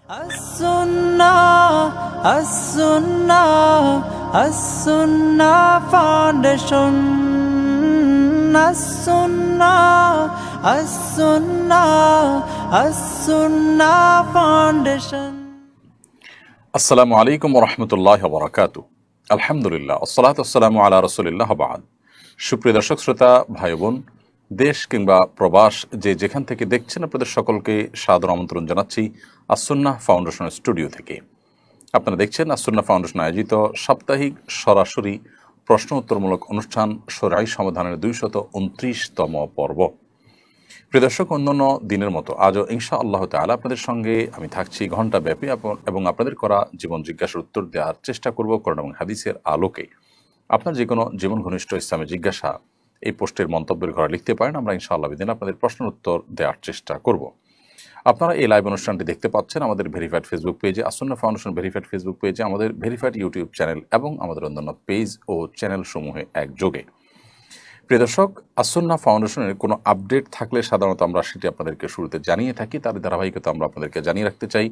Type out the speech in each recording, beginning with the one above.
As-Sunnah, As-Sunnah, As-Sunnah Foundation. As-Sunnah, As-Sunnah, As-Sunnah Foundation. আসসালামু আলাইকুম ওরহমতুল্লাহ বারাকাতু। আলহামদুলিল্লাহ, আসসালাতু আসসালামু আলা রাসূলিল্লাহ বাদ। সুপ্রিয় দর্শক শ্রোতা ভাই বোন, দেশ কিংবা প্রবাস যে যেখান থেকে দেখছেন, আপনাদের সকলকে সাদর আমন্ত্রণ জানাচ্ছি আস-সুন্নাহ ফাউন্ডেশনের স্টুডিও থেকে। আপনারা দেখছেন আস-সুন্নাহ ফাউন্ডেশন আয়োজিত সাপ্তাহিক সরাসরি প্রশ্ন উত্তরমূলক অনুষ্ঠান শরঈ সমাধানের 229তম পর্ব। প্রিয় দর্শক, অন্যান্য দিনের মতো আজও ইনশাআল্লাহ তাআলা আপনাদের সঙ্গে আমি থাকছি ঘণ্টাব্যাপী এবং আপনাদের করা জীবন জিজ্ঞাসার উত্তর দেওয়ার চেষ্টা করব কোরআন এবং হাদিসের আলোকে। আপনার যে কোনো জীবন ঘনিষ্ঠ ইসলামী জিজ্ঞাসা এই পোস্টের মন্তব্যের ঘরে লিখতে পারেন। আমরা ইনশাআল্লাহ বিদিন আপনাদের প্রশ্নের উত্তর দেওয়ার চেষ্টা করব। আপনারা এই লাইভ অনুষ্ঠানটি দেখতে পাচ্ছেন আমাদের ভেরিফাইড ফেসবুক পেজে, আস-সুন্নাহ ফাউন্ডেশন ভেরিফাইড ফেসবুক পেজে, আমাদের ভেরিফাইড ইউটিউব চ্যানেল এবং আমাদের অন্যান্য পেজ ও চ্যানেল সমূহে একযোগে। প্রিয় দর্শক, আস-সুন্নাহ ফাউন্ডেশনের কোনো আপডেট থাকলে সাধারণত আমরা সেটি আপনাদেরকে শুরুতে জানিয়ে থাকি। তার ধারাবাহিকতা আমরা আপনাদেরকে জানিয়ে রাখতে চাই।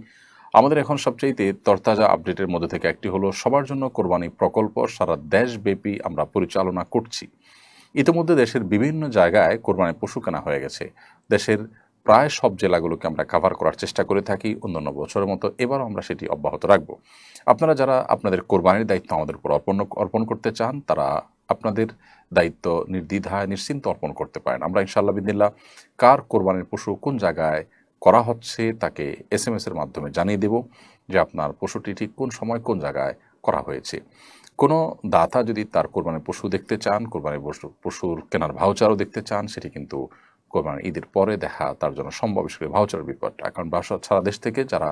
আমাদের এখন সবচাইতে তরতাজা আপডেটের মধ্যে থেকে একটি হলো সবার জন্য কোরবানি প্রকল্প সারা দেশব্যাপী আমরা পরিচালনা করছি। ইতিমধ্যে দেশের বিভিন্ন জায়গায় কোরবানি পশু কেনা হয়ে গেছে। দেশের প্রায় সব জেলাগুলোকে আমরা কাভার করার চেষ্টা করে থাকি অন্যান্য বছরের মতো। এবারও আমরা সেটি অব্যাহত রাখব। আপনারা যারা আপনাদের কোরবানির দায়িত্ব আমাদের উপর অর্পণ করতে চান, তারা আপনাদের দায়িত্ব নির্দ্বিধায় নিশ্চিন্ত অর্পণ করতে পারেন। আমরা ইনশাআল্লাহ বিদিল্লাহ কার কোরবানির পশু কোন জায়গায় করা হচ্ছে তাকে SMS-এর মাধ্যমে জানিয়ে দেব যে আপনার পশুটি ঠিক কোন সময় কোন জায়গায় করা হয়েছে। কোনো দাতা যদি তার কোরবানির পশু দেখতে চান, কোরবানির পশুর কেনার ভাউচারও দেখতে চান, সেটি কিন্তু কোরবানির ঈদের পরে দেখা তার জন্য সম্ভব, বিশেষ করে ভাউচারের বিপদটা। কারণ সারা দেশ থেকে যারা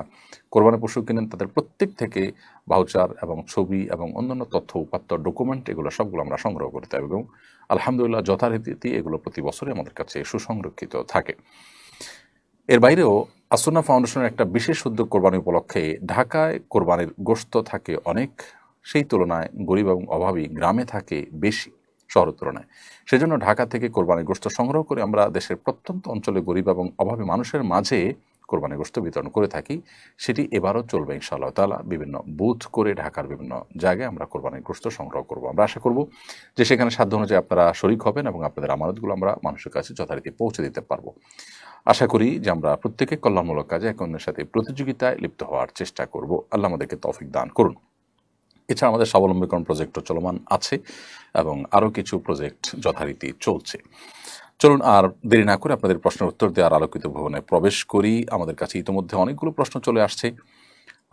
কোরবানির পশু কিনেন তাদের প্রত্যেক থেকে ভাউচার এবং ছবি এবং অন্যান্য তথ্য উপাত্ত ডকুমেন্ট এগুলো সবগুলো আমরা সংগ্রহ করতে হবে এবং আলহামদুলিল্লাহ যথারীতি এগুলো প্রতি বছরই আমাদের কাছে সুসংরক্ষিত থাকে। এর বাইরেও আস-সুন্নাহ ফাউন্ডেশনের একটা বিশেষ উদ্যোগ কোরবানি উপলক্ষে ঢাকায় কোরবানির গোশত থাকে অনেক, সেই তুলনায় গরিব এবং অভাবী গ্রামে থাকে বেশি শহরের তুলনায়। সেজন্য ঢাকা থেকে কোরবানির গোশত সংগ্রহ করে আমরা দেশের প্রত্যন্ত অঞ্চলে গরিব এবং অভাবী মানুষের মাঝে কোরবানির গোশত বিতরণ করে থাকি। সেটি এবারও চলবে ইনশাআল্লাহ তাআলা। বিভিন্ন বুথ করে ঢাকার বিভিন্ন জায়গায় আমরা কোরবানির গোশত সংগ্রহ করব। আমরা আশা করব যে সেখানে সাধ্য অনুযায়ী আপনারা শরিক হবেন এবং আপনাদের আমানতগুলো আমরা মানুষের কাছে যথারীতি পৌঁছে দিতে পারবো। আশা করি যে আমরা প্রত্যেকে কল্যাণমূলক কাজে একে অন্যের সাথে প্রতিযোগিতায় লিপ্ত হওয়ার চেষ্টা করব। আল্লাহ আমাদেরকে তৌফিক দান করুন। এছাড়া আমাদের স্বাবলম্বীকরণ প্রজেক্টও চলমান আছে এবং আরও কিছু প্রজেক্ট যথারীতি চলছে। চলুন আর দেরি না করে আপনাদের প্রশ্নের উত্তর দেওয়ার আলোকিত ভবনে প্রবেশ করি। আমাদের কাছে ইতিমধ্যে অনেকগুলো প্রশ্ন চলে আসছে।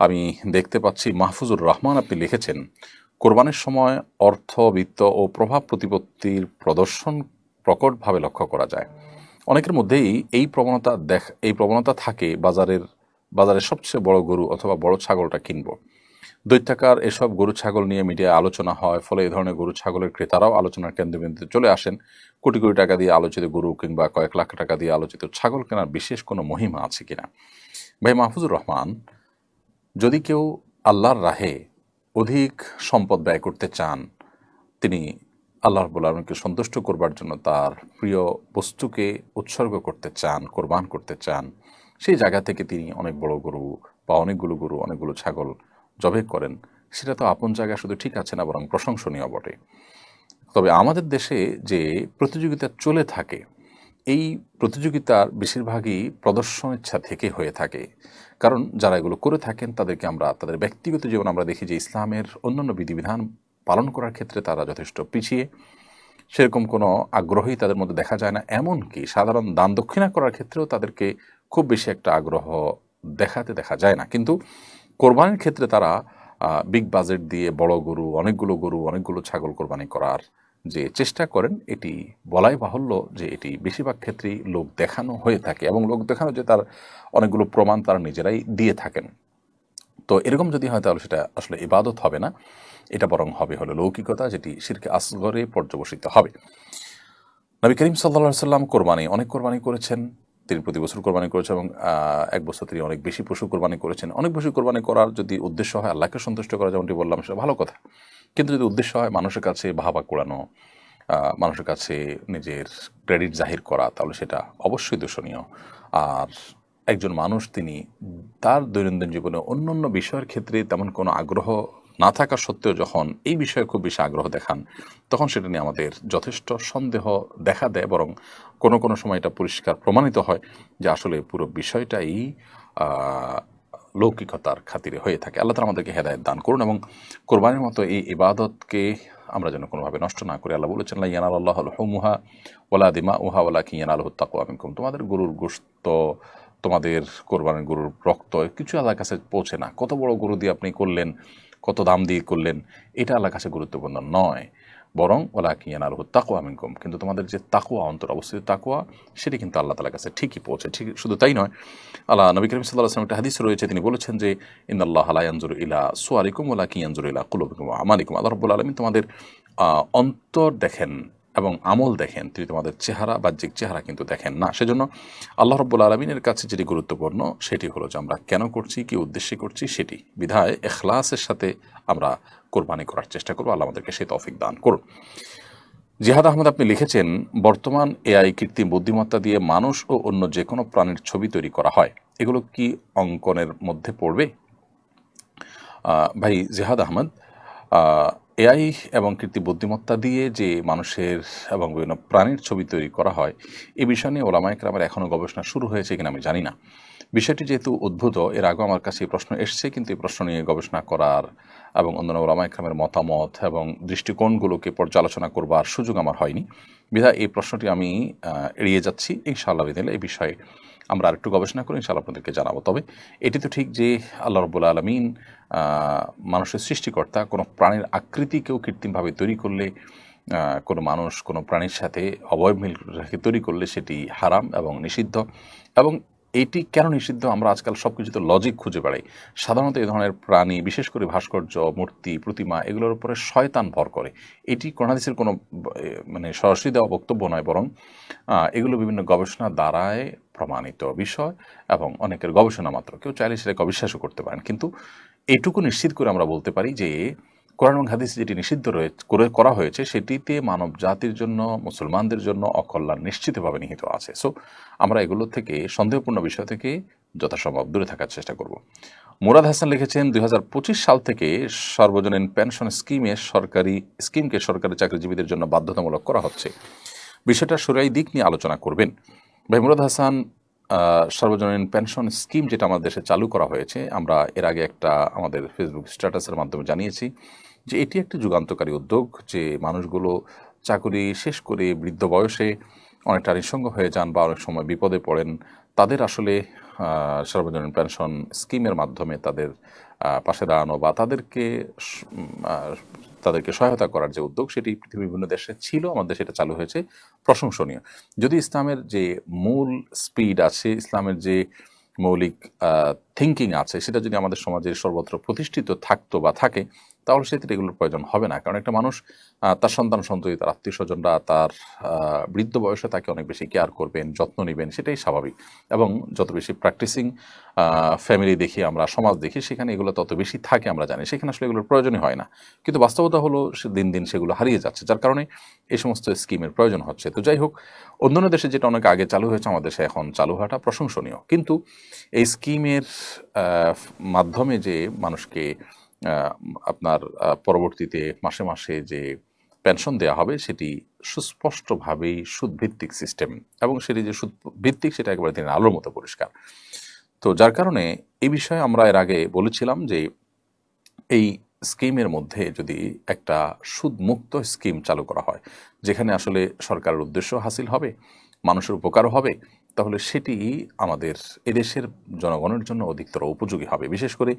আমি দেখতে পাচ্ছি মাহফুজুর রহমান আপনি লিখেছেন, কোরবানির সময় অর্থ, বিত্ত ও প্রভাব প্রতিপত্তির প্রদর্শন প্রকটভাবে লক্ষ্য করা যায়। অনেকের মধ্যেই এই প্রবণতা থাকে বাজারের সবচেয়ে বড় গরু অথবা বড় ছাগলটা কিনব। দৈত্যাকার এসব গরু ছাগল নিয়ে মিডিয়ায় আলোচনা হয়, ফলে এই ধরনের গরু ছাগলের ক্রেতারাও আলোচনার কেন্দ্রবিন্দুতে চলে আসেন। কোটি কোটি টাকা দিয়ে আলোচিত গরু কিংবা কয়েক লাখ টাকা দিয়ে আলোচিত ছাগল কেনার বিশেষ কোনো মহিমা আছে কিনা? ভাই মাহফুজুর রহমান, যদি কেউ আল্লাহর রাহে অধিক সম্পদ ব্যয় করতে চান, তিনি আল্লাহ রাব্বুল আলামিনকে সন্তুষ্ট করবার জন্য তার প্রিয় বস্তুকে উৎসর্গ করতে চান, কোরবান করতে চান, সেই জায়গা থেকে তিনি অনেক বড় গরু বা অনেকগুলো গরু, অনেকগুলো ছাগল জবে করেন, সেটা তো আপন জায়গায় শুধু ঠিক আছে না, বরং প্রশংসনীয় বটে। তবে আমাদের দেশে যে প্রতিযোগিতা চলে থাকে, এই প্রতিযোগিতার বেশিরভাগই প্রদর্শন ইচ্ছা থেকে হয়ে থাকে। কারণ যারা এগুলো করে থাকেন তাদেরকে আমরা তাদের ব্যক্তিগত জীবন আমরা দেখি যে ইসলামের অন্যান্য বিধিবিধান পালন করার ক্ষেত্রে তারা যথেষ্ট পিছিয়ে, সেরকম কোনো আগ্রহই তাদের মধ্যে দেখা যায় না। এমনকি সাধারণ দান দক্ষিণা করার ক্ষেত্রেও তাদেরকে খুব বেশি একটা আগ্রহ দেখাতে দেখা যায় না। কিন্তু কোরবানির ক্ষেত্রে তারা বিগ বাজেট দিয়ে বড় গরু, অনেকগুলো ছাগল কোরবানি করার যে চেষ্টা করেন, এটি বলাই বাহুল্য যে এটি বেশিরভাগ ক্ষেত্রেই লোক দেখানো হয়ে থাকে এবং লোক দেখানো যে তার অনেকগুলো প্রমাণ তারা নিজেরাই দিয়ে থাকেন। তো এরকম যদি হয় তাহলে সেটা আসলে ইবাদত হবে না, এটা বরং হবে হলো লৌকিকতা, যেটি শিরকে আসগরে পর্যবসিত হবে। নবী করিম সাল্লাল্লাহু আলাইহি ওয়াসাল্লাম অনেক কোরবানি করেছেন। তিনি প্রতি বছর কোরবানি করেছেন এবং এক বছর তিনি অনেক বেশি পশু কোরবানি করেছেন। অনেক বেশি কোরবানি করার যদি উদ্দেশ্য হয় আল্লাহকে সন্তুষ্ট করা, যেমনটি বললাম, সেটা ভালো কথা। কিন্তু যদি উদ্দেশ্য হয় মানুষের কাছে বাহবা কুড়ানো, মানুষের কাছে নিজের ক্রেডিট জাহির করা, তাহলে সেটা অবশ্যই দূষণীয়। আর একজন মানুষ তিনি তার দৈনন্দিন জীবনে অন্য বিষয়ের ক্ষেত্রে তেমন কোনো আগ্রহ না থাকা সত্ত্বেও যখন এই বিষয়ে খুব বেশি আগ্রহ দেখান, তখন সেটা নিয়ে আমাদের যথেষ্ট সন্দেহ দেখা দেয়, বরং কোনো সময় এটা পরিষ্কার প্রমাণিত হয় যে আসলে পুরো বিষয়টাই লৌকিকতার খাতিরে হয়ে থাকে। আল্লাহ তাআলা আমাদেরকে হেদায়েত দান করুন এবং কোরবানির মতো এই ইবাদতকে আমরা যেন কোনোভাবে নষ্ট না করি। আল্লাহ বলেছেন, লা ইয়ানালুল্লাহুল হুমুহা ওয়ালা দিমাউহা ওয়ালাকিন ইয়ানালুহুত তাকওয়া মিনকুম। তোমাদের গরুর গোশত, তোমাদের কোরবানির গরুর রক্ত কিছু আল্লাহর কাছে পৌঁছে না। কত বড় গরু দিয়ে আপনি করলেন, কত দাম দিয়ে করলেন, এটা আল্লাহর কাছে গুরুত্বপূর্ণ নয়, বরং ওয়ালাকিন ইয়ানালুহুত তাকওয়া মিনকুম। কিন্তু তোমাদের যে তাকওয়া, অন্তর অবস্থিত তাকওয়া, সেটি কিন্তু আল্লাহ তাআলার কাছে ঠিকই পৌঁছে। ঠিক শুধু তাই নয়, আল্লাহ নবী করিম সাল্লাল্লাহু আলাইহি ওয়াসাল্লাম একটা হাদিস রয়েছে, তিনি বলেছেন যে ইন্নাল্লাহা লা ইয়ানজুরু ইলা সুওয়ারিকুম ওয়ালাকিন ইয়ানজুরু ইলা কুলুবিকুম ওয়া আমালিকুম। আল্লাহ রাব্বুল আলামিন তোমাদের অন্তর দেখেন এবং আমল দেখেন, তিনি তোমাদের চেহারা, বাহ্যিক চেহারা কিন্তু দেখেন না। সেজন্য আল্লাহ রাব্বুল আলামিনের কাছে যেটি গুরুত্বপূর্ণ সেটি হলো যে আমরা কেন করছি, কি উদ্দেশ্যে করছি সেটি। বিধায় ইখলাসের সাথে আমরা কোরবানি করার চেষ্টা করব। আল্লাহ আমাদেরকে সেই তৌফিক দান করুন। জিহাদ আহমদ আপনি লিখেছেন, বর্তমান এআই কৃত্রিম বুদ্ধিমত্তা দিয়ে মানুষ ও অন্য যে কোনো প্রাণীর ছবি তৈরি করা হয়, এগুলো কি অঙ্কনের মধ্যে পড়বে? ভাই জিহাদ আহমদ, এআই এবং কৃত্রিম বুদ্ধিমত্তা দিয়ে যে মানুষের এবং বিভিন্ন প্রাণীর ছবি তৈরি করা হয়, এই বিষয় নিয়ে ওলামায়ে কেরামের এখনও গবেষণা শুরু হয়েছে কিনা আমি জানি না। বিষয়টি যেহেতু উদ্ভূত, এর আগেও আমার কাছে এই প্রশ্ন এসছে, কিন্তু এই প্রশ্ন নিয়ে গবেষণা করার এবং অন্যান্য ওলামায়ে কেরামের মতামত এবং দৃষ্টিকোণগুলোকে পর্যালোচনা করবার সুযোগ আমার হয়নি। বিধায় এই প্রশ্নটি আমি এড়িয়ে যাচ্ছি। ইনশাআল্লাহ বিদিনিল্লাহ এই বিষয়ে আমরা আরেকটু গবেষণা করে ইনশাআল্লাহ আপনাদেরকে জানাবো। তবে এটি তো ঠিক যে আল্লাহ রাব্বুল আলামিন মানুষের সৃষ্টিকর্তা, কোনো প্রাণীর আকৃতিকেও কৃত্রিমভাবে তৈরি করলে, কোনো মানুষ কোনো প্রাণীর সাথে অবয়ব মিল রেখে তৈরি করলে সেটি হারাম এবং নিষিদ্ধ। এবং এটি কেন নিষিদ্ধ, আমরা আজকাল সব কিছুতে লজিক খুঁজে বেড়াই। সাধারণত এই ধরনের প্রাণী, বিশেষ করে ভাস্কর্য, মূর্তি, প্রতিমা, এগুলোর উপরে শয়তান ভর করে। এটি কোরআন হাদিসের কোনো মানে সরাসরি দেওয়া বক্তব্য নয়, বরং এগুলো বিভিন্ন গবেষণা দ্বারায় প্রমাণিত বিষয় এবং অনেকের গবেষণা মাত্র। কেউ চাইলে সেটাকে অবিশ্বাসও করতে পারেন, কিন্তু এটুকু নিশ্চিত করে আমরা বলতে পারি যে কোরআন এবং হাদিস যেটি নিষিদ্ধ করা হয়েছে, সেটিতে মানব জাতির জন্য, মুসলমানদের জন্য অকল্যাণ নিশ্চিতভাবে নিহিত আছে। সো আমরা এগুলো থেকে, সন্দেহপূর্ণ বিষয় থেকে যথাসম্ভব দূরে থাকার চেষ্টা করব। মুরাদ হাসান লিখেছেন, 2025 সাল থেকে সর্বজনীন পেনশন স্কিমকে সরকারি চাকরিজীবীদের জন্য বাধ্যতামূলক করা হচ্ছে। বিষয়টা শরীয়ী দিক নিয়ে আলোচনা করবেন। ভাই মুরাদ হাসান, সর্বজনীন পেনশন স্কিম যেটা আমাদের দেশে চালু করা হয়েছে, আমরা এর আগে একটা আমাদের ফেসবুক স্ট্যাটাসের মাধ্যমে জানিয়েছি যে এটি একটি যুগান্তকারী উদ্যোগ, যে মানুষগুলো চাকরি শেষ করে বৃদ্ধ বয়সে অনেকটা নিঃসঙ্গ হয়ে যান বা অনেক সময় বিপদে পড়েন, তাদের আসলে সর্বজনীন পেনশন স্কিমের মাধ্যমে তাদের পাশে দাঁড়ানো বা তাদেরকে সহায়তা করার যে উদ্যোগ, সেটি পৃথিবীর বিভিন্ন দেশে ছিল, আমাদের সেটা চালু হয়েছে, প্রশংসনীয়। যদি ইসলামের যে মূল স্পিড আছে, ইসলামের যে মৌলিক থিঙ্কিং আছে, সেটা যদি আমাদের সমাজের সর্বত্র প্রতিষ্ঠিত থাকতো বা থাকে, তাহলে সেক্ষেত্রে এগুলোর প্রয়োজন হবে না। কারণ একটা মানুষ তার সন্তান সন্ততি, তার আত্মীয় স্বজনরা তার বৃদ্ধ বয়সে তাকে অনেক বেশি কেয়ার করবেন, যত্ন নেবেন, সেটাই স্বাভাবিক। এবং যত বেশি প্র্যাকটিসিং ফ্যামিলি দেখি, আমরা সমাজ দেখি, সেখানে এগুলো তত বেশি থাকে, আমরা জানি, সেখানে আসলে এগুলোর প্রয়োজনই হয় না। কিন্তু বাস্তবতা হলো দিন দিন সেগুলো হারিয়ে যাচ্ছে, যার কারণে এই সমস্ত স্কিমের প্রয়োজন হচ্ছে। তো যাই হোক, অন্যান্য দেশে যেটা অনেক আগে চালু হয়েছে, আমাদের দেশে এখন চালু হওয়াটা প্রশংসনীয়। কিন্তু এই স্কিমের মাধ্যমে যে মানুষকে আপনার পরবর্তীতে মাসে মাসে যে পেনশন দেওয়া হবে, সেটি সুস্পষ্টভাবেই সুদভিত্তিক সিস্টেম, এবং সেটি যে সুদভিত্তিক সেটা একেবারে দিনের আলোর মতো পরিষ্কার। তো যার কারণে এই বিষয়ে আমরা এর আগে বলেছিলাম যে এই স্কিমের মধ্যে যদি একটা সুদমুক্ত স্কিম চালু করা হয়, যেখানে আসলে সরকারের উদ্দেশ্য হাসিল হবে, মানুষের উপকারও হবে, তাহলে সেটি আমাদের এদেশের জনগণের জন্য অধিকতর উপযোগী হবে। বিশেষ করে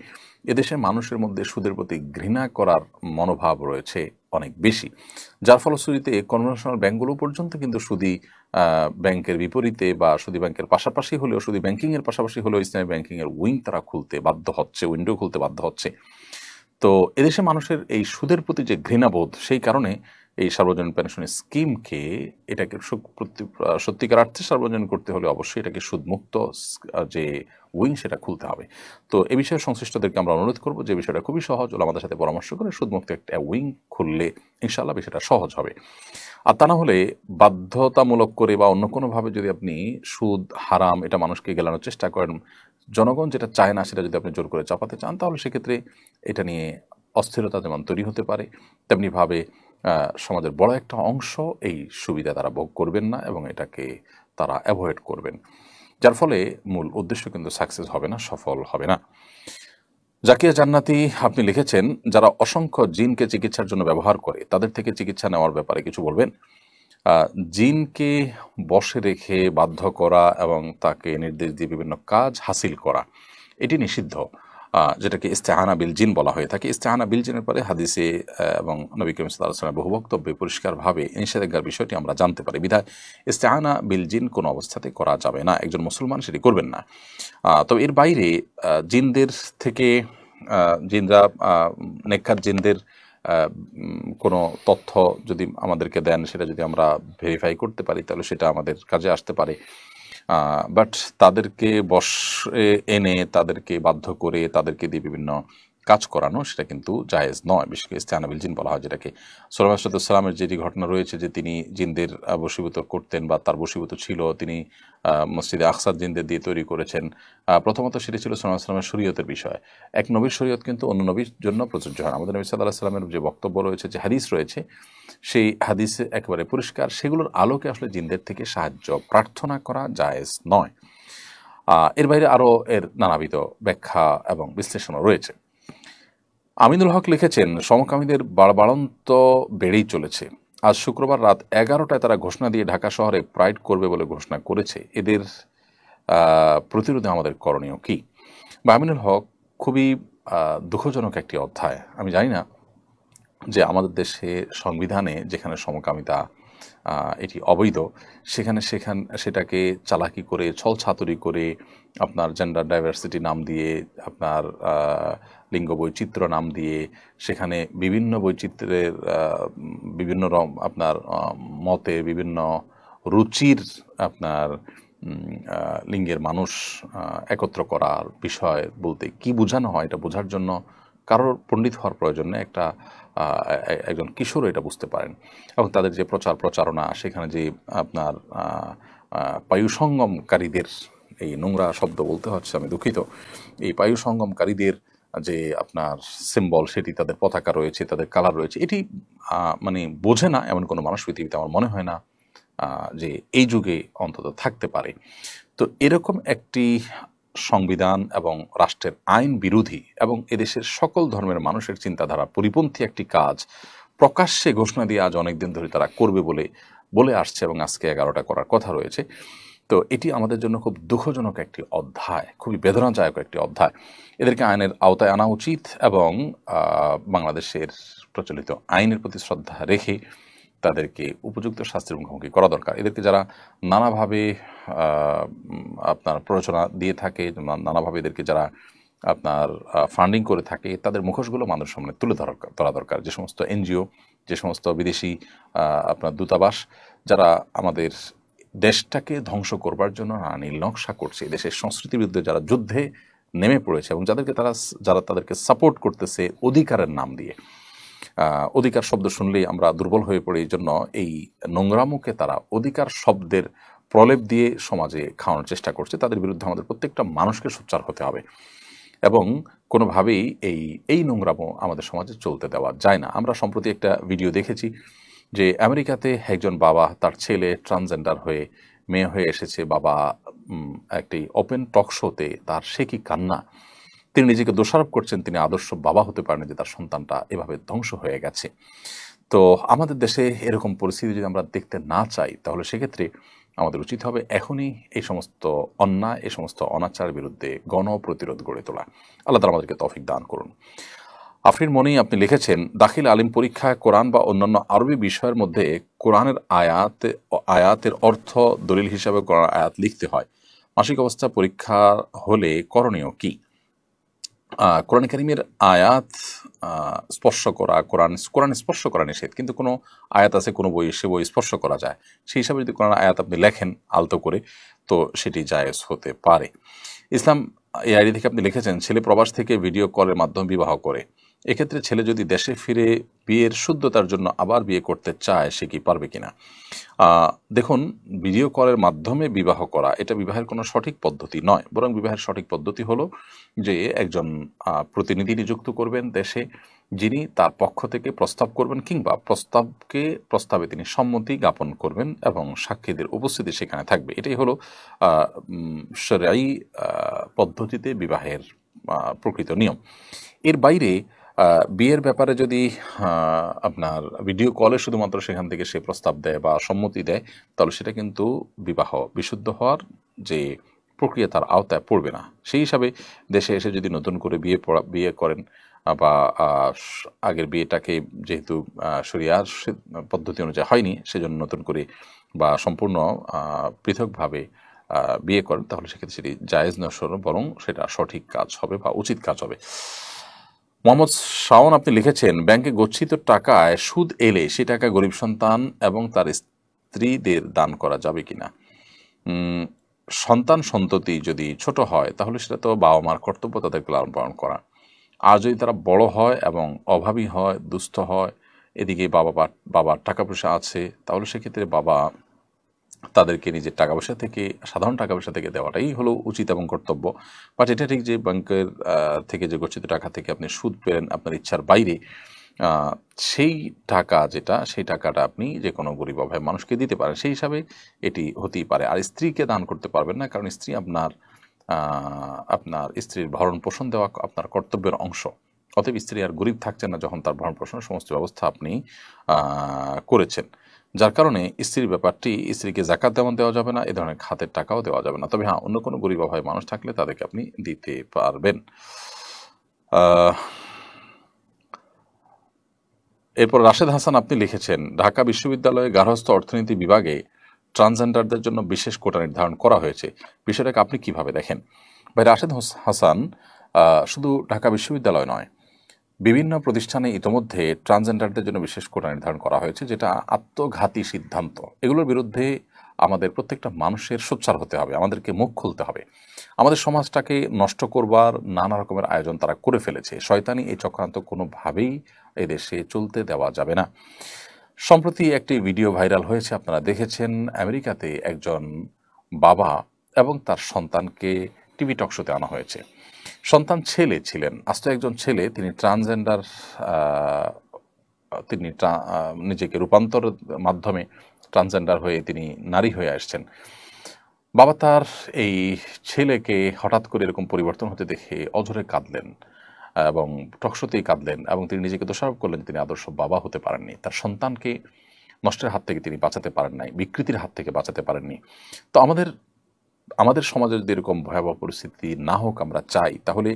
এদেশের মানুষের মধ্যে সুদের প্রতি ঘৃণা করার মনোভাব রয়েছে অনেক বেশি, যার ফলশ্রুতিতে কনভেনশনাল ব্যাংকগুলো পর্যন্ত কিন্তু সুদী ব্যাংকের বিপরীতে বা সুদী ব্যাংকের পাশাপাশি হলেও, সুদী ব্যাংকিংয়ের পাশাপাশি হলেও ইসলামী ব্যাংকিংয়ের উইং তারা খুলতে বাধ্য হচ্ছে, উইন্ডো খুলতে বাধ্য হচ্ছে। তো এদেশে মানুষের এই সুদের প্রতি যে ঘৃণাবোধ, সেই কারণে এই সার্বজনীন পেনশন স্কিমকে এটাকে সত্যিকার অর্থে সার্বজনীন করতে হলে অবশ্যই এটাকে সুদমুক্ত যে উইং সেটা খুলতে হবে। তো এ বিষয়ে সংশ্লিষ্টদেরকে আমরা অনুরোধ করব যে বিষয়টা খুবই সহজ হলো, আমাদের সাথে পরামর্শ করে সুদমুক্ত একটা উইং খুললে ইনশাআল্লাহ বিষয়টা সহজ হবে। আর তা না হলে বাধ্যতামূলক করে বা অন্য কোনোভাবে যদি আপনি সুদ হারাম এটা মানুষকে গেলানোর চেষ্টা করেন, জনগণ যেটা চায় না সেটা যদি আপনি জোর করে চাপাতে চান, তাহলে সেক্ষেত্রে এটা নিয়ে অস্থিরতা যেমন তৈরি হতে পারে, তেমনিভাবে সমাজের বড় একটা অংশ এই সুবিধা তারা ভোগ করবেন না এবং এটাকে তারা অ্যাভয়েড করবেন, যার ফলে মূল উদ্দেশ্য কিন্তু সাকসেস হবে না, সফল হবে না। জাকিয়া জান্নাতি আপনি লিখেছেন, যারা অসংখ্য জিনকে চিকিৎসার জন্য ব্যবহার করে তাদের থেকে চিকিৎসা নেওয়ার ব্যাপারে কিছু বলবেন। জিনকে বশে রেখে বাধ্য করা এবং তাকে নির্দেশ দিয়ে বিভিন্ন কাজ হাসিল করা এটি নিষিদ্ধ, যেটাকে ইস্তেআনা বিল জিন বলা হয়ে থাকে। ইস্তেআনা বিল জিনের পরে হাদিসে এবং নবী করিম সাল্লাল্লাহু আলাইহি ওয়াসাল্লামের বহু বক্তব্যে পরিষ্কারভাবে নিষেধাজ্ঞার বিষয়টি আমরা জানতে পারি। বিধায় ইস্তেআনা বিল জিন কোনো অবস্থাতে করা যাবে না, একজন মুসলমান সেটি করবেন না। তবে এর বাইরে জিনদের থেকে জিনরা নেককার জিনদের কোনো তথ্য যদি আমাদেরকে দেন, সেটা যদি আমরা ভেরিফাই করতে পারি তাহলে সেটা আমাদের কাজে আসতে পারে। বাট তাদেরকে বশে এনে তাদেরকে বাধ্য করে তাদেরকে দিয়ে বিভিন্ন কাজ করানো সেটা কিন্তু জায়েজ নয়। বিশেষ করে ইস্তেআনা বিল জিন বলা হয়, যেটাকে সুলাইমান আলাইহিস সালামের যেটি ঘটনা রয়েছে যে তিনি জিনদের বশীভূত করতেন বা তার বশীভূত ছিল, তিনি মসজিদে আকসার জিনদের দিয়ে তৈরি করেছেন। প্রথমত সেটি ছিল সুলাইমান আলাইহিস সালামের শরীয়তের বিষয়। এক নবীর শরীয়ত কিন্তু অন্য নবীর জন্য প্রযোজ্য হয়। আমাদের নবী সাল্লাল্লাহু আলাইহি সাল্লামের যে বক্তব্য রয়েছে, যে হাদিস রয়েছে, সেই হাদিসে একেবারে পরিষ্কার, সেগুলোর আলোকে আসলে জিনদের থেকে সাহায্য প্রার্থনা করা জায়েজ নয়। এর বাইরে আরও এর নানাবিধ ব্যাখ্যা এবং বিশ্লেষণও রয়েছে। আমিনুল হক লিখেছেন, সমকামীদের বাড়বাড়ন্ত বেড়েই চলেছে। আজ শুক্রবার রাত 11টায় তারা ঘোষণা দিয়ে ঢাকা শহরে প্রাইড করবে বলে ঘোষণা করেছে। এদের প্রতিরোধে আমাদের করণীয় কি? বা আমিনুল হক, খুবই দুঃখজনক একটি অধ্যায়। আমি জানি না যে আমাদের দেশে সংবিধানে যেখানে সমকামিতা এটি অবৈধ, সেটাকে চালাকি করে ছলছাতুরি করে আপনার জেন্ডার ডাইভার্সিটি নাম দিয়ে, আপনার লিঙ্গ বৈচিত্র্য নাম দিয়ে, সেখানে বিভিন্ন বৈচিত্র্যের বিভিন্ন আপনার মতে বিভিন্ন রুচির আপনার লিঙ্গের মানুষ একত্র করার বিষয় বলতে কি বোঝানো হয়, এটা বোঝার জন্য কারোর পণ্ডিত হওয়ার প্রয়োজন নেই। একজন কিশোর এটা বুঝতে পারেন। এবং তাদের যে প্রচারণা, সেখানে যে আপনার পায়ুসঙ্গমকারীদের, এই নোংরা শব্দ বলতে হচ্ছে, আমি দুঃখিত, এই পায়ুসঙ্গমকারীদের যে আপনার সিম্বল, সেটি তাদের পতাকা রয়েছে, তাদের কালার রয়েছে, এটি মানে বোঝে না এমন কোনো মানুষ পৃথিবীতে আমার মনে হয় না যে এই যুগে অন্তত থাকতে পারে। তো এরকম একটি সংবিধান এবং রাষ্ট্রের আইন বিরোধী এবং এদেশের সকল ধর্মের মানুষের চিন্তাধারা পরিপন্থী একটি কাজ প্রকাশ্যে ঘোষণা দিয়ে আজ অনেকদিন ধরে তারা করবে বলে আসছে এবং আজকে 11টা করার কথা রয়েছে। তো এটি আমাদের জন্য খুব দুঃখজনক একটি অধ্যায়, খুবই বেদনাদায়ক একটি অধ্যায়। এদেরকে আইনের আওতায় আনা উচিত এবং বাংলাদেশের প্রচলিত আইনের প্রতি শ্রদ্ধা রেখে তাদেরকে উপযুক্ত শাস্তির মুখোমুখি করা দরকার। এদেরকে যারা নানাভাবে আপনার প্ররোচনা দিয়ে থাকে, নানাভাবে এদেরকে যারা আপনার ফান্ডিং করে থাকে, তাদের মুখোশগুলো মানুষের সামনে তুলে ধরা দরকার। যে সমস্ত এনজিও, যে সমস্ত বিদেশি আপনার দূতাবাস, যারা আমাদের দেশটাকে ধ্বংস করবার জন্য নীল নকশা করছে, দেশের সংস্কৃতির বিরুদ্ধে যারা যুদ্ধে নেমে পড়েছে এবং যারা তাদেরকে সাপোর্ট করতেছে অধিকারের নাম দিয়ে। অধিকার শব্দ শুনলেই আমরা দুর্বল হয়ে পড়ি, এই জন্য এই নোংরামুখে তারা অধিকার শব্দের প্রলেপ দিয়ে সমাজে খাওয়ানোর চেষ্টা করছে। তাদের বিরুদ্ধে আমাদের প্রত্যেকটা মানুষকে সোচ্চার হতে হবে এবং কোনোভাবেই এই নোংরামো আমাদের সমাজে চলতে দেওয়া যায় না। আমরা সম্প্রতি একটা ভিডিও দেখেছি যে আমেরিকাতে একজন বাবা, তার ছেলে ট্রান্সজেন্ডার হয়ে মেয়ে হয়ে এসেছে, বাবা একটি ওপেন টক শোতে তার সে কি কান্না, তিনি নিজেকে দোষারোপ করছেন তিনি আদর্শ বাবা হতে পারেন যে তার সন্তানটা এভাবে ধ্বংস হয়ে গেছে। তো আমাদের দেশে এরকম পরিস্থিতি যদি আমরা দেখতে না চাই, তাহলে সেক্ষেত্রে আমাদের উচিত হবে এখনই এই সমস্ত অন্যায়, এই সমস্ত অনাচারের বিরুদ্ধে গণপ্রতিরোধ গড়ে তোলা। আল্লাহ তাআলা আমাদেরকে তৌফিক দান করুন। আফরিন মনি আপনি লিখেছেন, দাখিল আলিম পরীক্ষায় কোরআন বা অন্যান্য আরবি বিষয়ের মধ্যে কোরআনের আয়াতের অর্থ দলিল হিসাবে কোরআন আয়াত লিখতে হয়। মাসিক অবস্থা পরীক্ষা হলে করণীয় কি? কোরআন কারীমের আয়াত স্পর্শ করা, কোরআন স্পর্শ করা নিষেধ, কিন্তু কোনো আয়াত আছে কোনো বই সে বই স্পর্শ করা যায়, সেই হিসাবে যদি কোরআন আয়াত আপনি লেখেন আলতো করে তো সেটি জায়েজ হতে পারে। ইসলাম এই আইডি থেকে আপনি লিখেছেন, ছেলে প্রবাস থেকে ভিডিও কলের মাধ্যমে বিবাহ করে, এক্ষেত্রে ছেলে যদি দেশে ফিরে বিয়ের শুদ্ধতার জন্য আবার বিয়ে করতে চায় সে কি পারবে কিনা? দেখুন, ভিডিও কলের মাধ্যমে বিবাহ করা এটা বিবাহের কোনো সঠিক পদ্ধতি নয়, বরং বিবাহের সঠিক পদ্ধতি হলো যে একজন প্রতিনিধি নিযুক্ত করবেন দেশে, যিনি তার পক্ষ থেকে প্রস্তাব করবেন কিংবা প্রস্তাবে তিনি সম্মতি জ্ঞাপন করবেন এবং সাক্ষীদের উপস্থিতি সেখানে থাকবে। এটাই হলো শরঈ পদ্ধতিতে বিবাহের প্রকৃত নিয়ম। এর বাইরে বিয়ের ব্যাপারে যদি আপনার ভিডিও কলে শুধুমাত্র সেখান থেকে সে প্রস্তাব দেয় বা সম্মতি দেয়, তাহলে সেটা কিন্তু বিবাহ বিশুদ্ধ হওয়ার যে প্রক্রিয়া তার আওতায় পড়বে না। সেই হিসাবে দেশে এসে যদি নতুন করে বিয়ে করেন বা আগের বিয়েটাকে যেহেতু শরিয়ার পদ্ধতি অনুযায়ী হয়নি, সেজন্য নতুন করে বা সম্পূর্ণ পৃথকভাবে বিয়ে করেন, তাহলে সেক্ষেত্রে সেটি জায়েজ নয়, বরং সেটা সঠিক কাজ হবে বা উচিত কাজ হবে। মোহাম্মদ শাওন আপনি লিখেছেন, ব্যাংকে গচ্ছিত টাকায় সুদ এলে সে টাকা গরিব সন্তান এবং তার স্ত্রীদের দান করা যাবে কিনা? সন্তান সন্ততি যদি ছোট হয় তাহলে সেটা তো বাবা মার কর্তব্য তাদেরকে লালন পালন করা। আর যদি তারা বড় হয় এবং অভাবী হয়, দুস্থ হয়, এদিকে বাবার টাকা পয়সা আছে, তাহলে সেক্ষেত্রে বাবা তাদেরকে নিজের টাকা পয়সা থেকে, সাধারণ টাকা পয়সা থেকে দেওয়াটাই হলো উচিত এবং কর্তব্য। বাট এটা ঠিক যে ব্যাংকের থেকে যে গচ্ছিত টাকা থেকে আপনি সুদ পেলেন আপনার ইচ্ছার বাইরে, সেই টাকা সেই টাকাটা আপনি যে কোনো গরিব অভাবী মানুষকে দিতে পারেন, সেই হিসাবে এটি হতেই পারে। আর স্ত্রীকে দান করতে পারবেন না, কারণ স্ত্রী আপনার স্ত্রীর ভরণ পোষণ দেওয়া আপনার কর্তব্যের অংশ। অতএব স্ত্রী আর গরিব থাকছেন না যখন তার ভরণ পোষণের সমস্ত ব্যবস্থা আপনি করেছেন, যার কারণে স্ত্রীর ব্যাপারটি, স্ত্রীকে যাকাত যেমন দেওয়া যাবে না, এ ধরনের খাতের টাকাও দেওয়া যাবে না। তবে হ্যাঁ, অন্য কোনো গরিব অভাবী মানুষ থাকলে তাদেরকে আপনি দিতে পারবেন। এরপর রাশেদ হাসান আপনি লিখেছেন, ঢাকা বিশ্ববিদ্যালয়ে গার্হস্থ্য অর্থনীতি বিভাগে ট্রান্সজেন্ডারদের জন্য বিশেষ কোটা নির্ধারণ করা হয়েছে, বিষয়টাকে আপনি কিভাবে দেখেন? ভাই রাশেদ হাসান, শুধু ঢাকা বিশ্ববিদ্যালয় নয়, বিভিন্ন প্রতিষ্ঠানে ইতোমধ্যে ট্রান্সজেন্ডারদের জন্য বিশেষ কোটা নির্ধারণ করা হয়েছে, যেটা আত্মঘাতী সিদ্ধান্ত। এগুলোর বিরুদ্ধে আমাদের প্রত্যেকটা মানুষের সোচ্চার হতে হবে, আমাদেরকে মুখ খুলতে হবে। আমাদের সমাজটাকে নষ্ট করবার নানা রকমের আয়োজন তারা করে ফেলেছে। শয়তানি এই চক্রান্ত কোনোভাবেই এদেশে চলতে দেওয়া যাবে না। সম্প্রতি একটি ভিডিও ভাইরাল হয়েছে, আপনারা দেখেছেন, আমেরিকাতে একজন বাবা এবং তার সন্তানকে টিভি টক শোতে আনা হয়েছে। সন্তান ছেলে ছিলেন, আস্ত একজন ছেলে, তিনি ট্রান্সজেন্ডার, তিনি নিজেকে রূপান্তরের মাধ্যমে ট্রান্সজেন্ডার হয়ে তিনি নারী হয়ে আসছেন। বাবা তার এই ছেলেকে হঠাৎ করে এরকম পরিবর্তন হতে দেখে অঝরে কাঁদলেন এবং টকশোতেই কাঁদলেন, এবং তিনি নিজেকে দোষারোপ করলেন তিনি আদর্শ বাবা হতে পারেননি, তার সন্তানকে নষ্টের হাত থেকে তিনি বাঁচাতে পারেন নাই, বিকৃতির হাত থেকে বাঁচাতে পারেননি। তো আমাদের সমাজে যদি এরকম ভয়াবহ পরিস্থিতি না হোক আমরা চাই, তাহলে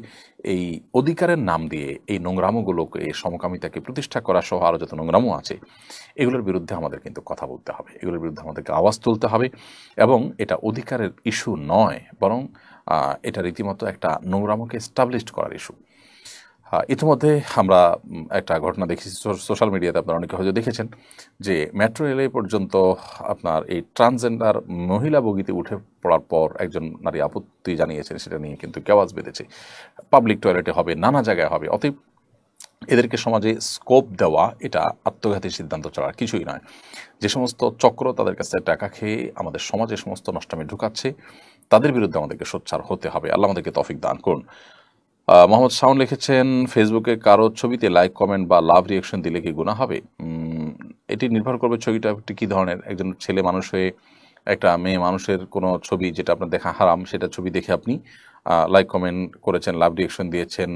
এই অধিকারের নাম দিয়ে এই নোংরামোগুলোকে, এই সমকামিতাকে প্রতিষ্ঠা করা সহ আরও যত নোংরামো আছে, এগুলোর বিরুদ্ধে আমাদের কিন্তু কথা বলতে হবে, এগুলোর বিরুদ্ধে আমাদেরকে আওয়াজ তুলতে হবে। এবং এটা অধিকারের ইস্যু নয়, বরং এটা রীতিমতো একটা নোংরামোকে এস্টাবলিশড করার ইস্যু। ইতিমধ্যে আমরা একটা ঘটনা দেখেছি সোশ্যাল মিডিয়াতে, আপনারা অনেকে হয়তো দেখেছেন, যে মেট্রো রেলে পর্যন্ত আপনার এই ট্রান্সজেন্ডার মহিলা বগিতে উঠে পড়ার পর একজন নারী আপত্তি জানিয়েছেন, সেটা নিয়ে কিন্তু কেওয়াজ বেঁধেছে। পাবলিক টয়লেটে হবে, নানা জায়গায় হবে। অতএব এদেরকে সমাজে স্কোপ দেওয়া এটা আত্মঘাতী সিদ্ধান্ত ছাড়া কিছুই নয়। যে সমস্ত চক্র তাদের কাছে টাকা খেয়ে আমাদের সমাজে সমস্ত নষ্টামি ঢুকাচ্ছে, তাদের বিরুদ্ধে আমাদেরকে সোচ্চার হতে হবে। আল্লাহ আমাদেরকে তৌফিক দান করুন। মোহাম্মদ শাওন লিখেছেন, ফেসবুকে কারো ছবিতে লাইক, কমেন্ট বা লাভ রিয়াকশন দিলে কি গুনাহ হবে? এটি নির্ভর করবে ছবিটা একটি কী ধরনের। একজন ছেলে মানুষ হয়ে একটা মেয়ে মানুষের কোনো ছবি যেটা আপনার দেখা হারাম, সেটা ছবি দেখে আপনি লাইক কমেন্ট করেছেন, লাভ রিয়াকশন দিয়েছেন,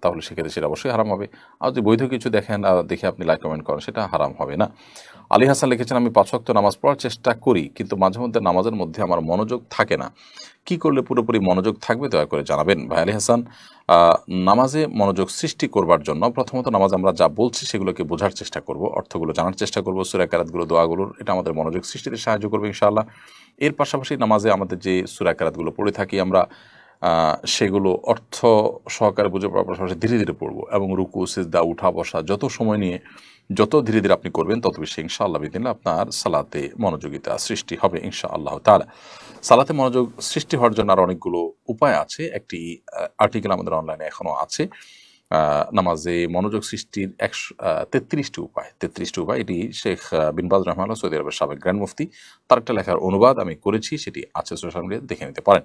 তাহলে সেক্ষেত্রে সেটা অবশ্যই হারাম হবে। আর যদি বৈধ কিছু দেখেন দেখে আপনি লাইক কমেন্ট করেন, সেটা হারাম হবে না। আলী হাসান লিখেছেন, আমি 5 ওয়াক্ত নামাজ পড়ার চেষ্টা করি, কিন্তু মাঝে মধ্যে নামাজের মধ্যে আমার মনোযোগ থাকে না, কি করলে পুরোপুরি মনোযোগ থাকবে দয়া করে জানাবেন। ভাই আলী হাসান, নামাজে মনোযোগ সৃষ্টি করবার জন্য প্রথমত নামাজ আমরা যা বলছি সেগুলোকে বোঝার চেষ্টা করব, অর্থগুলো জানার চেষ্টা করব, সূরা কেরাতগুলো, দোয়াগুলোর, এটা আমাদের মনোযোগ সৃষ্টিতে সাহায্য করবে ইনশাআল্লাহ। এর পাশাপাশি নামাজে আমাদের যে সূরা কেরাতগুলো পড়ে থাকি আমরা, সেগুলো অর্থ সহকারে বুঝে পড়ার পাশাপাশি ধীরে ধীরে পড়বো, এবং রুকু, সিজদা, উঠা বসা যত সময় নিয়ে যত ধীরে ধীরে আপনি করবেন তত বেশি ইনশাআল্লাহ বিদিনলা আপনার সালাতে মনোযোগিতা সৃষ্টি হবে ইনশাআল্লাহ তাআলা। সালাতে মনোযোগ সৃষ্টি হওয়ার জন্য আর অনেকগুলো উপায় আছে। একটি আর্টিকেল আমাদের অনলাইনে এখনো আছে, নামাজে মনোযোগ সৃষ্টির 33টি উপায়। 33টি উপায়, এটি শেখ বিন বাজ রাহমাহুল্লাহ, সৌদি আরবের সাবেক গ্র্যান্ড মুফতি, তার একটা লেখার অনুবাদ আমি করেছি, সেটি আছে সোশ্যাল মিডিয়াতে, দেখে নিতে পারেন।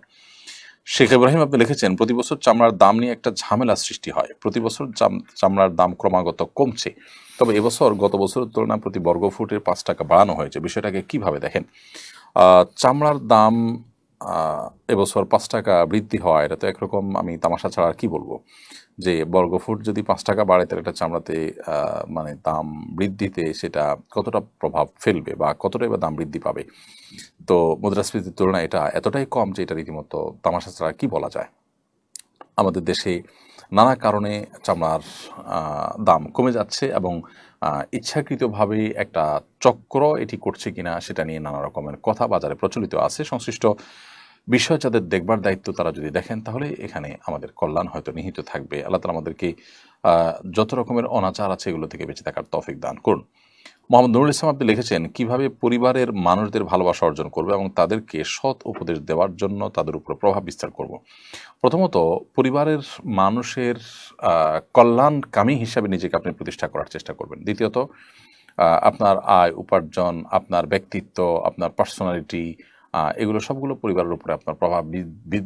শেখ ইব্রাহিম আপনি লিখেছেন, প্রতি বছর চামড়ার দাম নিয়ে একটা ঝামেলা সৃষ্টি হয়। প্রতি বছর চামড়ার দাম ক্রমাগত কমছে, তবে এবছর গত বছরের তুলনায় প্রতি বর্গফুটের 5 টাকা বাড়ানো হয়েছে। বিষয়টাকে কিভাবে দেখেন? চামড়ার দাম এবছর 5 টাকা বৃদ্ধি হওয়া, এটা তো একরকম আমি তামাশা ছাড়া আর কি বলবো, যে বর্গফুট যদি 5 টাকা বাড়ে তাহলে একটা চামড়াতে মানে দাম বৃদ্ধিতে সেটা কতটা প্রভাব ফেলবে বা কতটাই বা দাম বৃদ্ধি পাবে। তো মুদ্রাস্ফীতির তুলনায় এটা এতটাই কম যে এটা রীতিমতো তামাশা ছাড়া কি বলা যায়। আমাদের দেশে নানা কারণে চামড়ার দাম কমে যাচ্ছে, এবং ইচ্ছাকৃতভাবে একটা চক্র এটি করছে কিনা সেটা নিয়ে নানা রকমের কথা বাজারে প্রচলিত আছে। সংশ্লিষ্ট বিষয় যাদের দেখবার দায়িত্ব তারা যদি দেখেন তাহলে এখানে আমাদের কল্যাণ হয়তো নিহিত থাকবে। আল্লাহ তাআলা আমাদেরকে যত রকমের অনাচার আছে এগুলো থেকে বেঁচে থাকার তৌফিক দান করুন। মোহাম্মদ নুরুল ইসলাম আপনি লিখেছেন, কিভাবে পরিবারের মানুষদের ভালোবাসা অর্জন করবে এবং তাদেরকে সৎ উপদেশ দেওয়ার জন্য তাদের উপর প্রভাব বিস্তার করব। প্রথমত পরিবারের মানুষের কল্যাণকামী হিসাবে নিজেকে আপনি প্রতিষ্ঠা করার চেষ্টা করবেন। দ্বিতীয়ত আপনার আয় উপার্জন, আপনার ব্যক্তিত্ব, আপনার পার্সোনালিটি, এগুলো সবগুলো পরিবারের উপরে আপনার প্রভাব